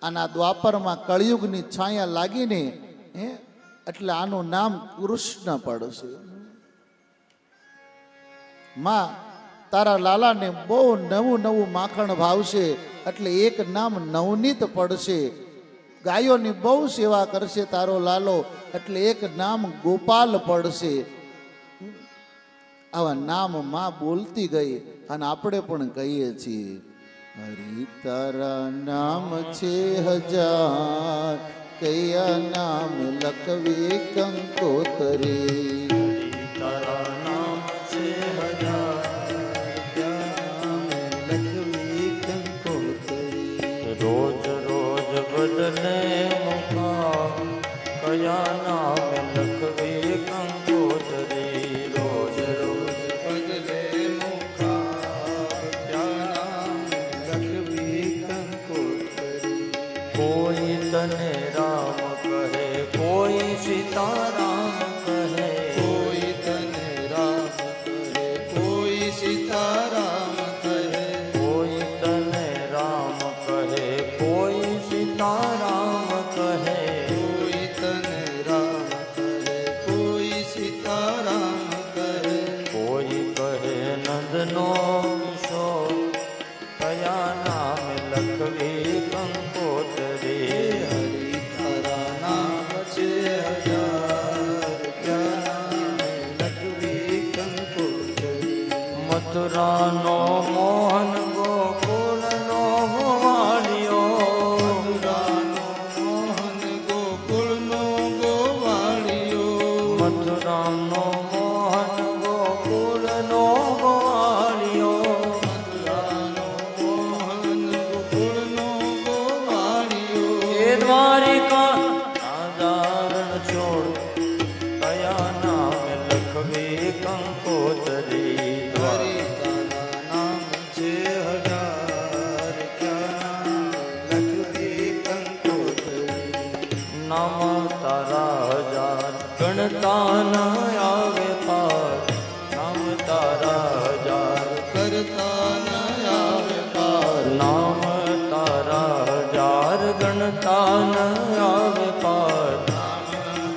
આના દ્વાપરમાં કળિયુગની છાયા લાગીને એટલે આનું નામ કૃષ્ણ પડશે. માં, તારા લાલાને બહુ નવું નવું માખણ ભાવશે એટલે એક નામ નવનીત પડશે. ગાયોની બહુ સેવા કરશે તારો લાલો એટલે એક નામ ગોપાલ પડશે. આવા નામ માં બોલતી ગઈ અને આપણે પણ કહીએ છીએ, હરિ તારા નામ છે હજાર, કયા નામ લખવે કંકોતરી. તારા નામ છે હજાર, કયા નામ લખવી કંકોતરી. રોજ રોજ બદલે મુખા, કયા નામ લખવી કંકોતરી. રોજ રોજ બદલે મુખા, કયા નામ લખવી કંકોતરી. કોઈ તને રામ કહે, કોઈ સીતારામ કહે. કોઈ તને રામ કહે, કોઈ સીતારામ કહે. કોઈ તને રામ કહે, કોઈ સીતારામ કહે. કોઈ તને રામ કહે, કોઈ સીતારામ કહે. કોઈ કહે નંદનો કિશોર, કયા નામ લખવી કંકોતરી. હરિ તારા નામ છે હજાર, કયા નામ લખવી કંકોતરી. મથુરાનો મોહન, ગોકુળનો વાલિયો. મથુરાનો મોહન, ગોકુળનો ગોવાળિયો. મથુરાનો મોહન ગોકુળનો ગોવાળિયો મથુરાનો મોહન ગોકુળનો ગોવાળિયો એ દ્વારિકા આધારણ છોડ કયા નામે લખવી કંકોતરી દ્વારિકાના નામ છે હજાર ક્યાં લખવી કંકોતરી નામ તારા હજાર ગણતા ન આવે પાર નામ તારા હજાર કરતા ન આવે પાર નામ તારા હજાર ગણતા ન આવે પાર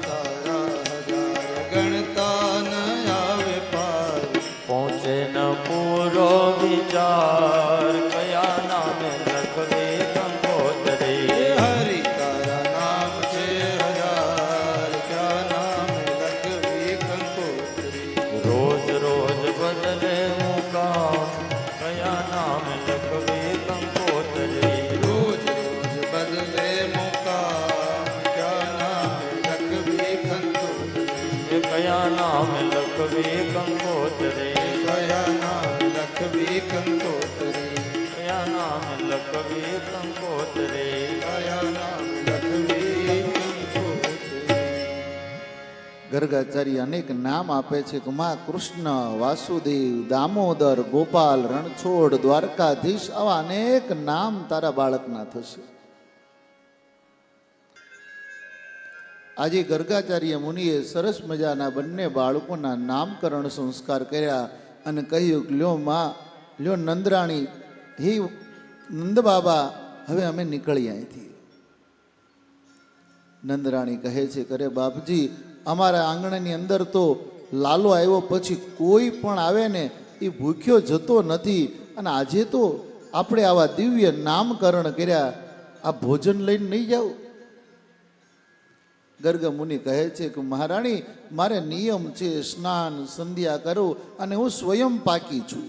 તારા હજાર ગણતા ન આવે પાર પહોંચે ન પૂરો વિચાર કયા નામે લખવી કંકોતરી હરિ તારા નામ છે હજાર ક્યાં નામ લખવી કંકોતરી રોજ રોજ બદલે મુકામ કયા નામે લખવી કંકોતરી રોજ રોજ બદલે મુકામ ક્યાં નામ લખવી કંકોતરી એ કયા નામે લખવી કંકોતરી કયા નામ લખવી કંકોતરી કયા નામે લખવી કંકોતરી કયા નામ લખવી કંકોતરી ગર્ગાચાર્ય અનેક નામ આપે છે કે માં કૃષ્ણ વાસુદેવ દામોદર ગોપાલ રણછોડ દ્વારકાધીશ આવા અનેક નામ તારા બાળકના થશે. આજે ગર્ગાચાર્ય મુનિએ સરસ મજાના બંને બાળકોના નામકરણ સંસ્કાર કર્યા અને કહ્યું કે લ્યો માં લ્યો નંદરાણી હે નંદ બાબા હવે અમે નીકળીએ અહીંથી. નંદરાણી કહે છે કરે બાપજી અમારા આંગણાની અંદર તો લાલો આવ્યો પછી કોઈ પણ આવે ને એ ભૂખ્યો જતો નથી અને આજે તો આપણે આવા દિવ્ય નામકરણ કર્યા આ ભોજન લઈને નહીં જાવ. ગર્ગ મુનિ કહે છે કે મહારાણી મારે નિયમ છે સ્નાન સંધ્યા કરું અને હું સ્વયં પાકી છું.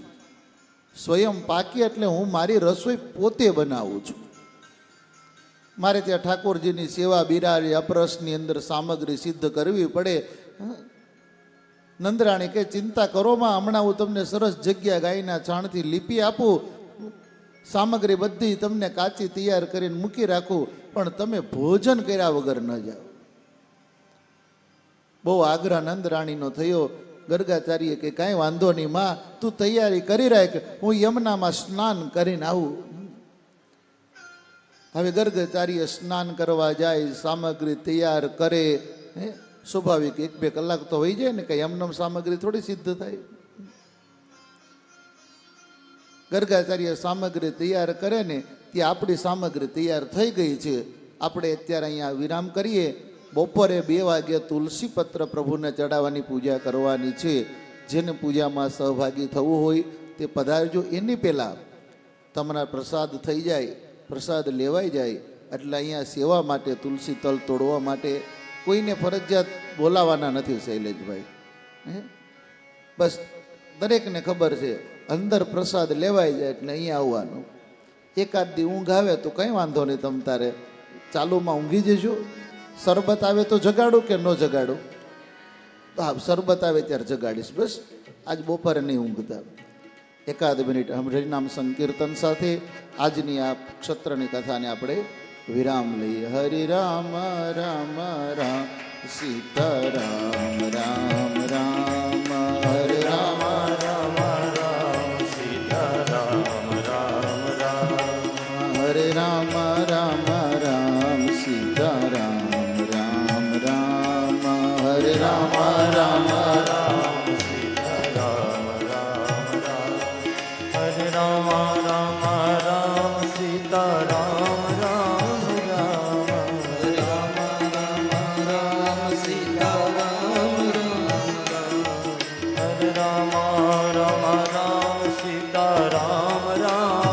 સ્વયં પાકી એટલે હું મારી રસોઈ પોતે બનાવું છું. મારે ત્યાં ઠાકોરજીની સેવા બિરારી અપરસની અંદર સામગ્રી સિદ્ધ કરવી પડે. નંદરાણી કે ચિંતા કરોમાં હમણાં હું તમને સરસ જગ્યા ગાયના છાણથી લીપી આપું સામગ્રી બધી તમને કાચી તૈયાર કરીને મૂકી રાખું પણ તમે ભોજન કર્યા વગર ન જાઓ. બહુ આગ્રહ નંદરાણીનો થયો. ગર્ગાચાર્ય કે કાંઈ વાંધો નહીં માં તું તૈયારી કરી રાખ હું યમુનામાં સ્નાન કરીને આવું. હવે ગર્ગાચાર્ય સ્નાન કરવા જાય સામગ્રી તૈયાર કરે. સ્વાભાવિક 1-2 કલાક તો હોઈ જાય ને કઈ એમનેમ સામગ્રી થોડી સિદ્ધ થાય. ગર્ગાચાર્ય સામગ્રી તૈયાર કરે ને ત્યાં આપણી સામગ્રી તૈયાર થઈ ગઈ છે. આપણે અત્યારે અહીંયા વિરામ કરીએ. બપોરે 2 વાગે તુલસી પત્ર પ્રભુને ચડાવવાની પૂજા કરવાની છે. જેને પૂજામાં સહભાગી થવું હોય તે પધારજો. એની પહેલાં તમારા પ્રસાદ થઈ જાય પ્રસાદ લેવાઈ જાય એટલે અહીંયા સેવા માટે તુલસી તલ તોડવા માટે કોઈને ફરજિયાત બોલાવાના નથી શૈલેષભાઈ. બસ દરેકને ખબર છે અંદર પ્રસાદ લેવાઈ જાય એટલે અહીંયા આવવાનું. એકાદ દી ઊંઘ આવે તો કંઈ વાંધો નહીં તમ તારે ચાલુમાં ઊંઘી જજો. શરબત આવે તો જગાડું કે ન જગાડું? હા શરબત આવે ત્યારે જગાડીશ. બસ આજ બપોરે નહીં ઊંઘતા. એકાદ મિનિટ હરિનામ સંકીર્તન સાથે આજની આ ક્ષત્રની કથાને આપણે વિરામ લઈએ. હરિ રામ રામ રામ સીતારામ રામ રામ હરે રામ રામ રામ સીતારામ રામ રામ હરે રામ રામ રામ સીતારામ રામ રામ હરે રામ રામ રામ સીતારામ રામ રામ હરે રામ રામ રામ સીતારામ રામ રામ હરે રામ રામ રામ સીતારામ રામ રામ હરે રામ રામ રામ સીતારામ રામ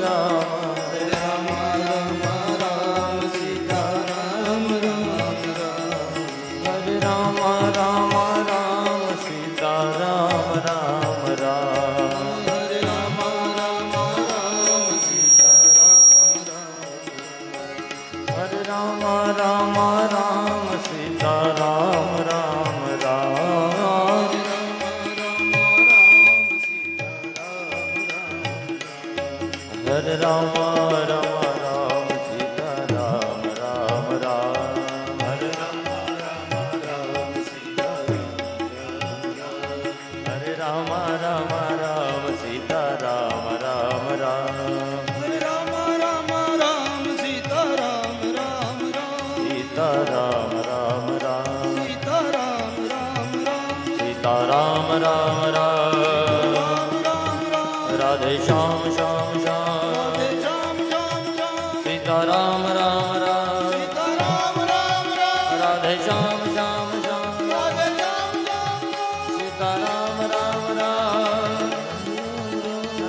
રામ હરે રામ રામ રામ સીતારામ રામ રામ હરે રામ રામ રામ સીતારામ રામ રામ હરે રામ રામ રામ સીતારામ રામ હરે રામ રામ રામ સીતારામ રામ રામ રામ રામ રામ સીતા રામ રામ રામ હરે રામ સીતા હરે રામ રામ રામ સીતા રામ રામ રામ રામ રામ સીતા રામ રામ રામ સીતા રામ રામ રામ સીતા રામ રામ રામ સીતા રામ રામ રામ રાધે શ્યામ શ્યામ શ્યામ શ્યામ શ્યામ શ્યામ સીતા રામ રામ રામ સીતા રામ રામ રામ રાધે શ્યામ શ્યામ શ્યામ રાધે શ્યામ શ્યામ સીતા રામ રામ રામ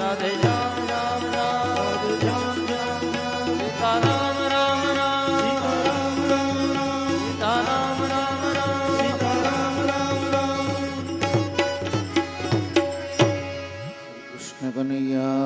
રાધે શ્યામ શ્યામ શ્યામ શ્યામ શ્યામ સીતા રામ રામ રામ સીતા રામ રામ રામ સીતા રામ રામ રામ સીતા રામ રામ રામ કૃષ્ણ કનૈયા